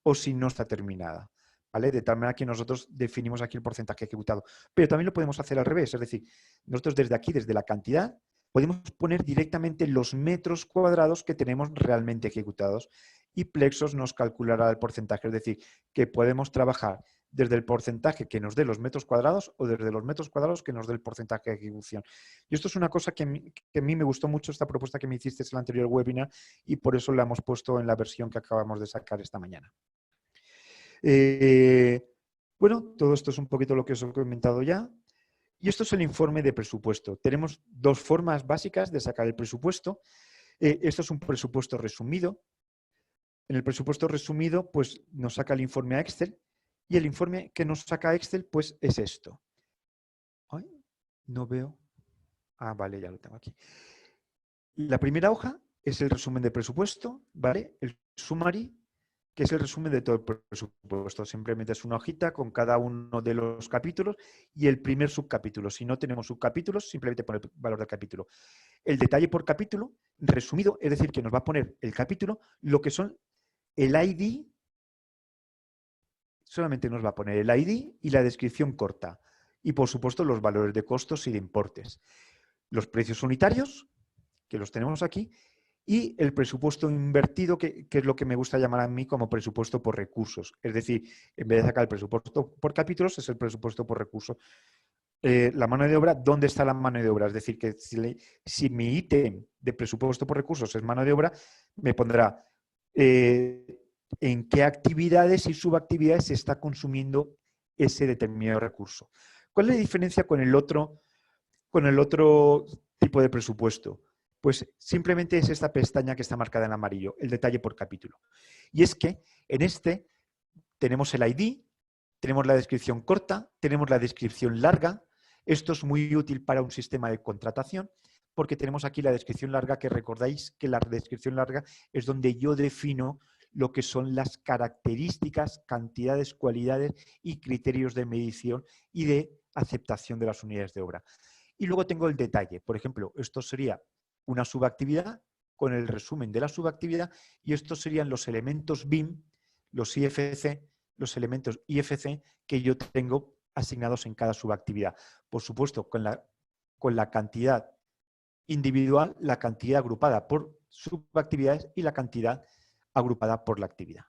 o si no está terminada. ¿Vale? De tal manera que nosotros definimos aquí el porcentaje ejecutado. Pero también lo podemos hacer al revés, es decir, nosotros desde aquí, desde la cantidad, podemos poner directamente los metros cuadrados que tenemos realmente ejecutados y Plexos nos calculará el porcentaje, es decir, que podemos trabajar desde el porcentaje que nos dé los metros cuadrados o desde los metros cuadrados que nos dé el porcentaje de ejecución. Y esto es una cosa que a mí me gustó mucho, esta propuesta que me hiciste en el anterior webinar y por eso la hemos puesto en la versión que acabamos de sacar esta mañana. Bueno, todo esto es un poquito lo que os he comentado ya. Y esto es el informe de presupuesto. Tenemos dos formas básicas de sacar el presupuesto. Esto es un presupuesto resumido. En el presupuesto resumido, pues nos saca el informe a Excel. Y el informe que nos saca Excel, pues es esto. Ay, no veo. Ah, vale, ya lo tengo aquí. La primera hoja es el resumen de presupuesto, ¿vale? El summary, que es el resumen de todo el presupuesto. Simplemente es una hojita con cada uno de los capítulos y el primer subcapítulo. Si no tenemos subcapítulos, simplemente pone el valor del capítulo. El detalle por capítulo, resumido, es decir, que nos va a poner el capítulo, lo que son el ID, solamente nos va a poner el ID y la descripción corta. Y, por supuesto, los valores de costos y de importes. Los precios unitarios, que los tenemos aquí, y el presupuesto invertido, que es lo que me gusta llamar a mí como presupuesto por recursos. Es decir, en vez de sacar el presupuesto por capítulos, es el presupuesto por recursos. La mano de obra, ¿dónde está la mano de obra? Es decir, que si mi ítem de presupuesto por recursos es mano de obra, me pondrá en qué actividades y subactividades se está consumiendo ese determinado recurso. ¿Cuál es la diferencia con el otro tipo de presupuesto? Pues simplemente es esta pestaña que está marcada en amarillo, el detalle por capítulo. Y es que en este tenemos el ID, tenemos la descripción corta, tenemos la descripción larga. Esto es muy útil para un sistema de contratación porque tenemos aquí la descripción larga, que recordáis que la descripción larga es donde yo defino lo que son las características, cantidades, cualidades y criterios de medición y de aceptación de las unidades de obra. Y luego tengo el detalle. Por ejemplo, esto sería una subactividad con el resumen de la subactividad y estos serían los elementos BIM, los IFC, los elementos IFC que yo tengo asignados en cada subactividad. Por supuesto, con la cantidad individual, la cantidad agrupada por subactividades y la cantidad agrupada por la actividad.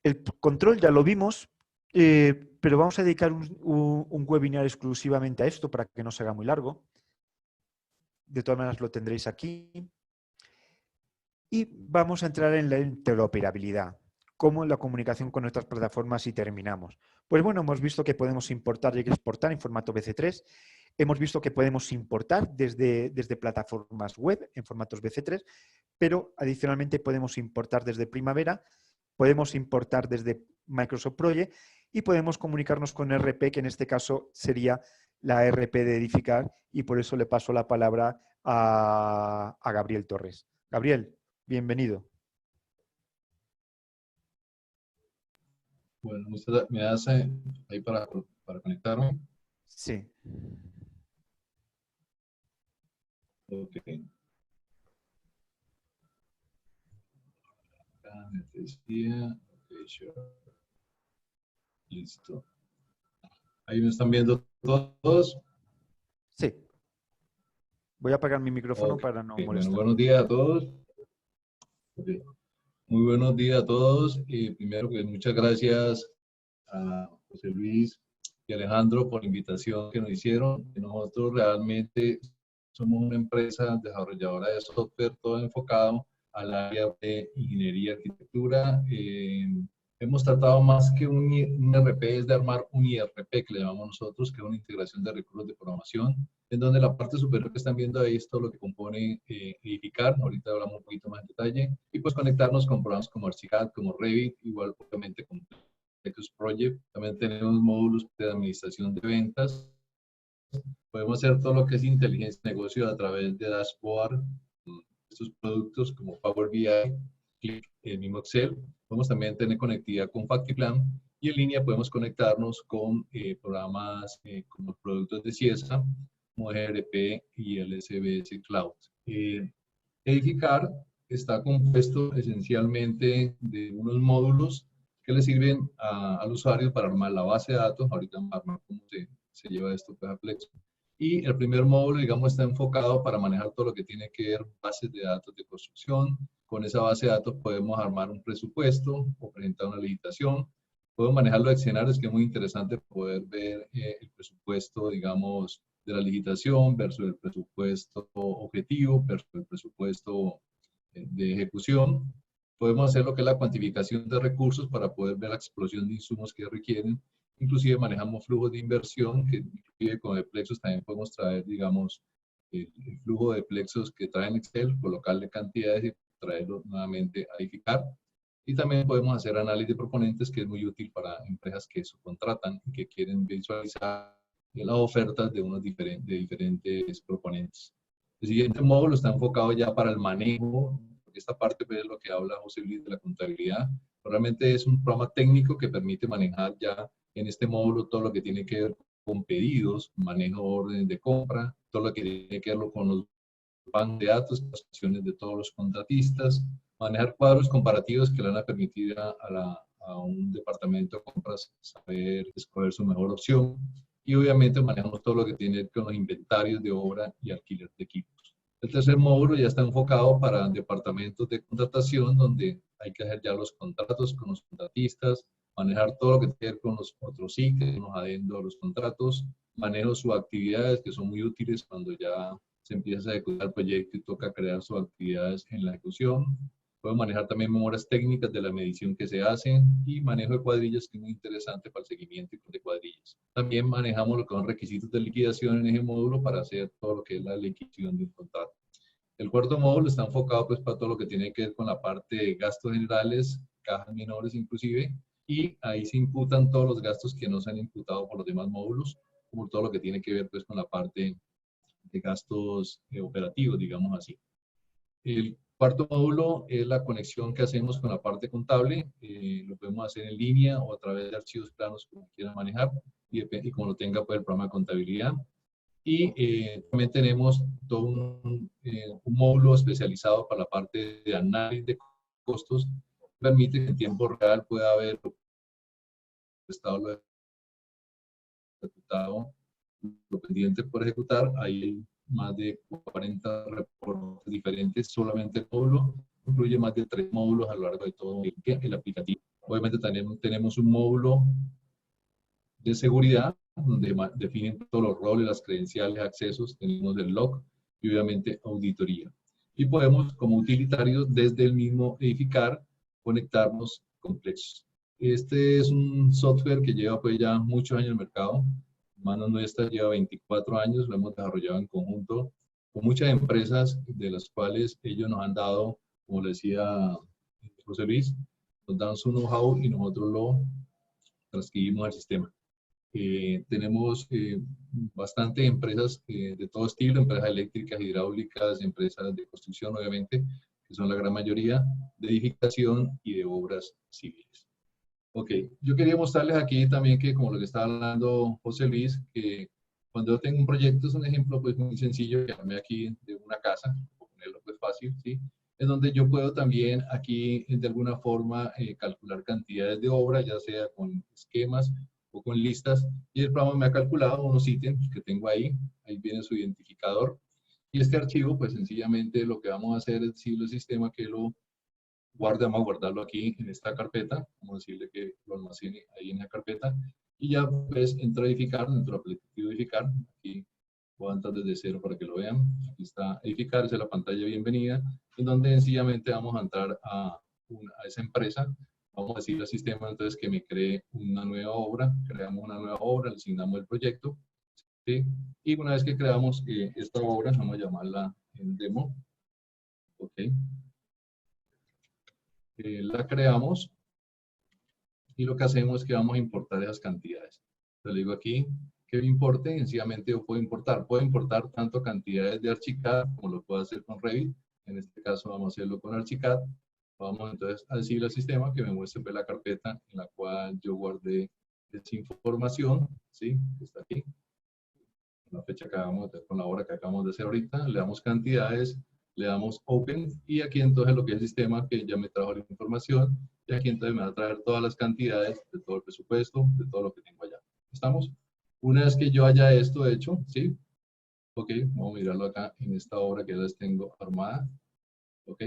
El control ya lo vimos, pero vamos a dedicar un webinar exclusivamente a esto para que no se haga muy largo. De todas maneras lo tendréis aquí. Y vamos a entrar en la interoperabilidad, cómo la comunicación con nuestras plataformas y terminamos. Pues bueno, hemos visto que podemos importar y exportar en formato BC3. Hemos visto que podemos importar desde plataformas web en formatos BC3, pero adicionalmente podemos importar desde Primavera, podemos importar desde Microsoft Project y podemos comunicarnos con RP, que en este caso sería la RP de Edificar, y por eso le paso la palabra a Gabriel Torres. Gabriel, bienvenido. Bueno, usted me hace ahí para conectarme. Sí. Ok. Acá me decía. Ok, sure. Listo. Ahí me están viendo todos. Sí. Voy a apagar mi micrófono Ok. para no Bueno, molestar. buenos días a todos. Okay. Muy buenos días a todos. Primero, pues, muchas gracias a José Luis y Alejandro por la invitación que nos hicieron. Nosotros realmente somos una empresa desarrolladora de software, todo enfocado al área de ingeniería y arquitectura. Hemos tratado más que un IRP, es de armar un IRP que le llamamos nosotros, que es una integración de recursos de programación, en donde la parte superior que están viendo ahí es todo lo que compone Edificar. Ahorita hablamos un poquito más en detalle. Y pues conectarnos con programas como Archicad, como Revit, igual obviamente con Plexus Project. También tenemos módulos de administración de ventas. Podemos hacer todo lo que es inteligencia de negocio a través de dashboard, estos productos como Power BI, el mismo Excel. Podemos también tener conectividad con Factiplan y en línea podemos conectarnos con programas como productos de CIESA, como GRP y el SBS Cloud. Edificar está compuesto esencialmente de unos módulos que le sirven al usuario para armar la base de datos. Ahorita vamos a armar cómo se lleva esto pues, a Plexus. Y el primer módulo, digamos, está enfocado para manejar todo lo que tiene que ver bases de datos de construcción. Con esa base de datos podemos armar un presupuesto o presentar una licitación. Podemos manejar los escenarios, que es muy interesante poder ver el presupuesto, digamos, de la licitación versus el presupuesto objetivo versus el presupuesto de ejecución. Podemos hacer lo que es la cuantificación de recursos para poder ver la explosión de insumos que requieren. Inclusive manejamos flujos de inversión, que inclusive con el Plexus también podemos traer, digamos, el flujo de Plexus que traen Excel, colocarle cantidades y traerlo nuevamente a Edificar. Y también podemos hacer análisis de proponentes, que es muy útil para empresas que subcontratan y que quieren visualizar las ofertas de unos diferentes proponentes. El siguiente módulo está enfocado ya para el manejo, porque esta parte es lo que habla José Luis de la contabilidad. Realmente es un programa técnico que permite manejar ya en este módulo todo lo que tiene que ver con pedidos, manejo de órdenes de compra, todo lo que tiene que ver con los bancos de datos, las acciones de todos los contratistas, manejar cuadros comparativos que le van a permitir a un departamento de compras saber escoger su mejor opción. Y obviamente manejamos todo lo que tiene que ver con los inventarios de obra y alquiler de equipos. El tercer módulo ya está enfocado para departamentos de contratación, donde hay que hacer ya los contratos con los contratistas, manejar todo lo que tiene que ver con los otros ítems, los adendos, los contratos, manejo sus actividades, que son muy útiles cuando ya se empieza a ejecutar el proyecto y toca crear sus actividades en la ejecución. Puedo manejar también memorias técnicas de la medición que se hace y manejo de cuadrillas, que es muy interesante para el seguimiento de cuadrillas. También manejamos lo que son requisitos de liquidación en ese módulo para hacer todo lo que es la liquidación de un contrato. El cuarto módulo está enfocado pues para todo lo que tiene que ver con la parte de gastos generales, cajas menores inclusive, y ahí se imputan todos los gastos que no se han imputado por los demás módulos, como todo lo que tiene que ver pues con la parte de gastos operativos, digamos así. El cuarto módulo es la conexión que hacemos con la parte contable. Lo podemos hacer en línea o a través de archivos planos como quieran manejar y como lo tenga pues el programa de contabilidad. Y también tenemos todo un módulo especializado para la parte de análisis de costos, que permite que en tiempo real pueda haber estado lo ejecutado, lo pendiente por ejecutar. Hay más de 40 reportes diferentes, solamente el módulo incluye más de 3 módulos a lo largo de todo el aplicativo. Obviamente también tenemos un módulo de seguridad, donde definen todos los roles, las credenciales, accesos, tenemos el log y obviamente auditoría. y podemos, como utilitarios, desde el mismo edificar, conectarnos complejos. Este es un software que lleva pues ya muchos años en el mercado. Manos Nuestras lleva 24 años, lo hemos desarrollado en conjunto con muchas empresas de las cuales ellos nos han dado, como le decía José Luis, nos dan su know-how y nosotros lo transcribimos al sistema. Tenemos bastante empresas de todo estilo, empresas eléctricas, hidráulicas, empresas de construcción, obviamente, que son la gran mayoría, de edificación y de obras civiles. Ok, yo quería mostrarles aquí también que, como lo que estaba hablando José Luis, que cuando yo tengo un proyecto, es un ejemplo pues muy sencillo, que armé aquí de una casa, por ponerlo pues fácil, ¿sí? Es donde yo puedo también aquí de alguna forma calcular cantidades de obra, ya sea con esquemas o con listas, y el programa me ha calculado unos ítems que tengo ahí viene su identificador, y este archivo pues sencillamente lo que vamos a hacer es decirle al sistema que lo guarde, vamos a guardarlo aquí en esta carpeta, vamos a decirle que lo almacene ahí en la carpeta, y ya pues entra a edificar, dentro de aplicativo edificar, aquí voy a entrar desde cero para que lo vean, aquí está edificar, esa es la pantalla de bienvenida, en donde sencillamente vamos a entrar a esa empresa, vamos a decirle al sistema entonces que me cree una nueva obra, creamos una nueva obra, le asignamos el proyecto, ¿sí? Y una vez que creamos esta obra, vamos a llamarla en demo, ok, la creamos y lo que hacemos es que vamos a importar esas cantidades. Te digo aquí que me importe, sencillamente yo puedo importar tanto cantidades de Archicad como lo puedo hacer con Revit. En este caso vamos a hacerlo con Archicad. Vamos entonces a decirle al sistema que me muestre la carpeta en la cual yo guardé esa información, ¿sí? Que está aquí. La fecha que acabamos de, con la hora que acabamos de hacer ahorita, le damos cantidades, le damos Open y aquí entonces lo que es el sistema que ya me trajo la información y aquí entonces me va a traer todas las cantidades de todo el presupuesto, de todo lo que tengo allá. ¿Estamos? Una vez que yo haya esto hecho, ¿sí? Ok, vamos a mirarlo acá en esta obra que ya les tengo armada. Ok.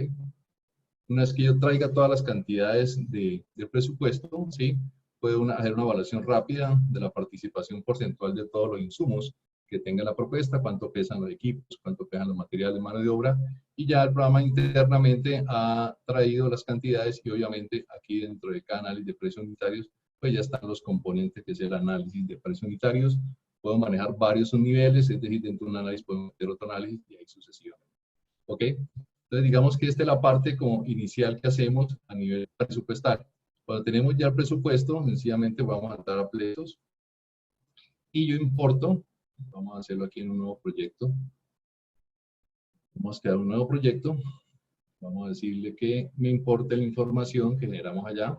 Una vez que yo traiga todas las cantidades de presupuesto, ¿sí? Puedo hacer una evaluación rápida de la participación porcentual de todos los insumos que tenga la propuesta, cuánto pesan los equipos, cuánto pesan los materiales de mano de obra, y ya el programa internamente ha traído las cantidades y obviamente aquí dentro de cada análisis de precios unitarios, pues ya están los componentes que es el análisis de precios unitarios. Puedo manejar varios niveles, es decir, dentro de un análisis puedo meter otro análisis y ahí sucesivamente. ¿Ok? Entonces, digamos que esta es la parte como inicial que hacemos a nivel presupuestal. Cuando tenemos ya el presupuesto, sencillamente vamos a entrar a pleitos y yo importo, vamos a hacerlo aquí en un nuevo proyecto. Vamos a crear un nuevo proyecto. Vamos a decirle que me importe la información que generamos allá.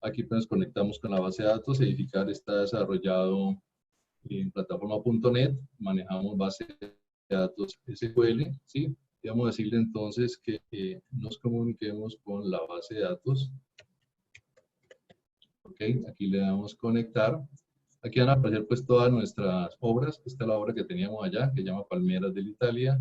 Aquí pues nos conectamos con la base de datos. Edificar está desarrollado en plataforma.net. Manejamos base de datos SQL, ¿sí? Y vamos a decirle entonces que nos comuniquemos con la base de datos. Ok, aquí le damos conectar. Aquí van a aparecer pues todas nuestras obras. Esta es la obra que teníamos allá, que se llama Palmeras del Italia.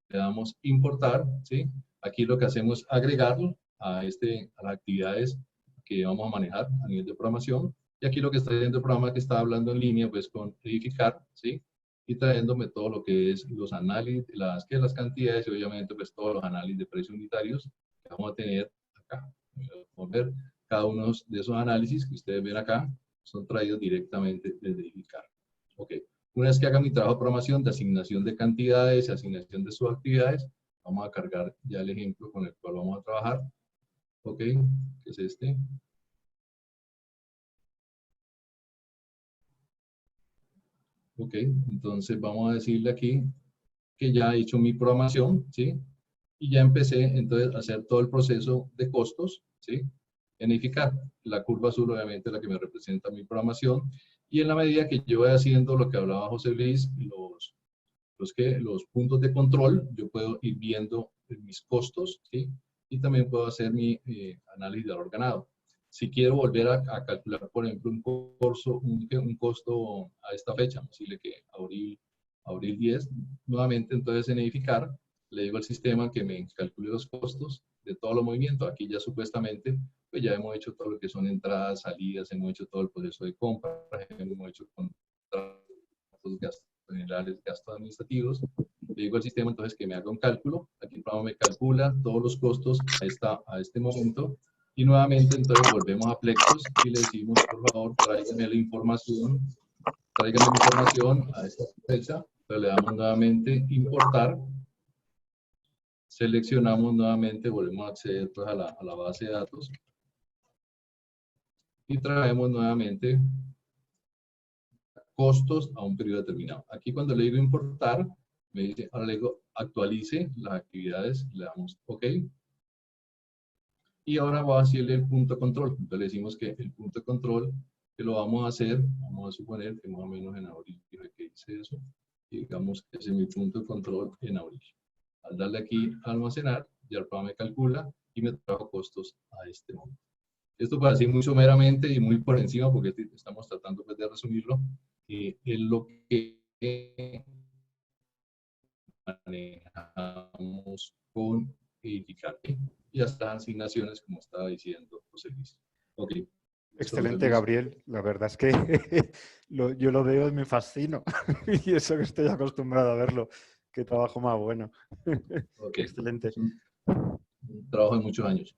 Le damos importar, ¿sí? Aquí lo que hacemos es agregarlo a las actividades que vamos a manejar a nivel de programación. Y aquí lo que está haciendo el programa que está hablando en línea, pues con edificar, ¿sí? Y trayéndome todo lo que es los análisis, las cantidades y obviamente pues todos los análisis de precios unitarios que vamos a tener acá. Vamos a ver cada uno de esos análisis que ustedes ven acá son traídos directamente desde edificar. Ok. Una vez que haga mi trabajo de programación de asignación de cantidades, asignación de subactividades, vamos a cargar ya el ejemplo con el cual vamos a trabajar. Ok, que es este. Ok, entonces vamos a decirle aquí que ya he hecho mi programación, ¿sí? Y ya empecé entonces a hacer todo el proceso de costos, ¿sí? En edificar. La curva azul obviamente es la que me representa mi programación. Y en la medida que yo voy haciendo lo que hablaba José Luis, los puntos de control, yo puedo ir viendo mis costos, ¿sí? Y también puedo hacer mi análisis de valor ganado. Si quiero volver a calcular, por ejemplo, un costo a esta fecha, decirle que abril 10, nuevamente entonces en edificar, le digo al sistema que me calcule los costos de todos los movimientos. Aquí ya supuestamente, pues ya hemos hecho todo lo que son entradas, salidas, hemos hecho todo el proceso de compra, hemos hecho contratos, gastos generales, gastos administrativos, le digo al sistema entonces que me haga un cálculo. Aquí el programa me calcula todos los costos a este momento. Y nuevamente entonces volvemos a Plexos y le decimos, por favor, tráigame la información a esta fecha. Entonces le damos nuevamente importar. Seleccionamos nuevamente, volvemos a acceder pues, a la base de datos. Y traemos nuevamente costos a un periodo determinado. Aquí cuando le digo importar, me dice, ahora le digo actualice las actividades, le damos OK. Y ahora voy a hacerle el punto de control. Entonces le decimos que el punto de control que lo vamos a hacer, vamos a suponer que más o menos en abril que hice eso, y digamos que ese es mi punto de control en abril. Al darle aquí a almacenar, ya el programa me calcula y me trajo costos a este momento. Esto para decir muy someramente y muy por encima, porque estamos tratando pues, de resumirlo, es lo que manejamos con Edificar. Y hasta asignaciones, como estaba diciendo José Luis. Ok. Excelente, Gabriel. La verdad es que yo lo veo y me fascino. Y eso que estoy acostumbrado a verlo. Qué trabajo más bueno. Okay. Excelente. Es un trabajo de muchos años.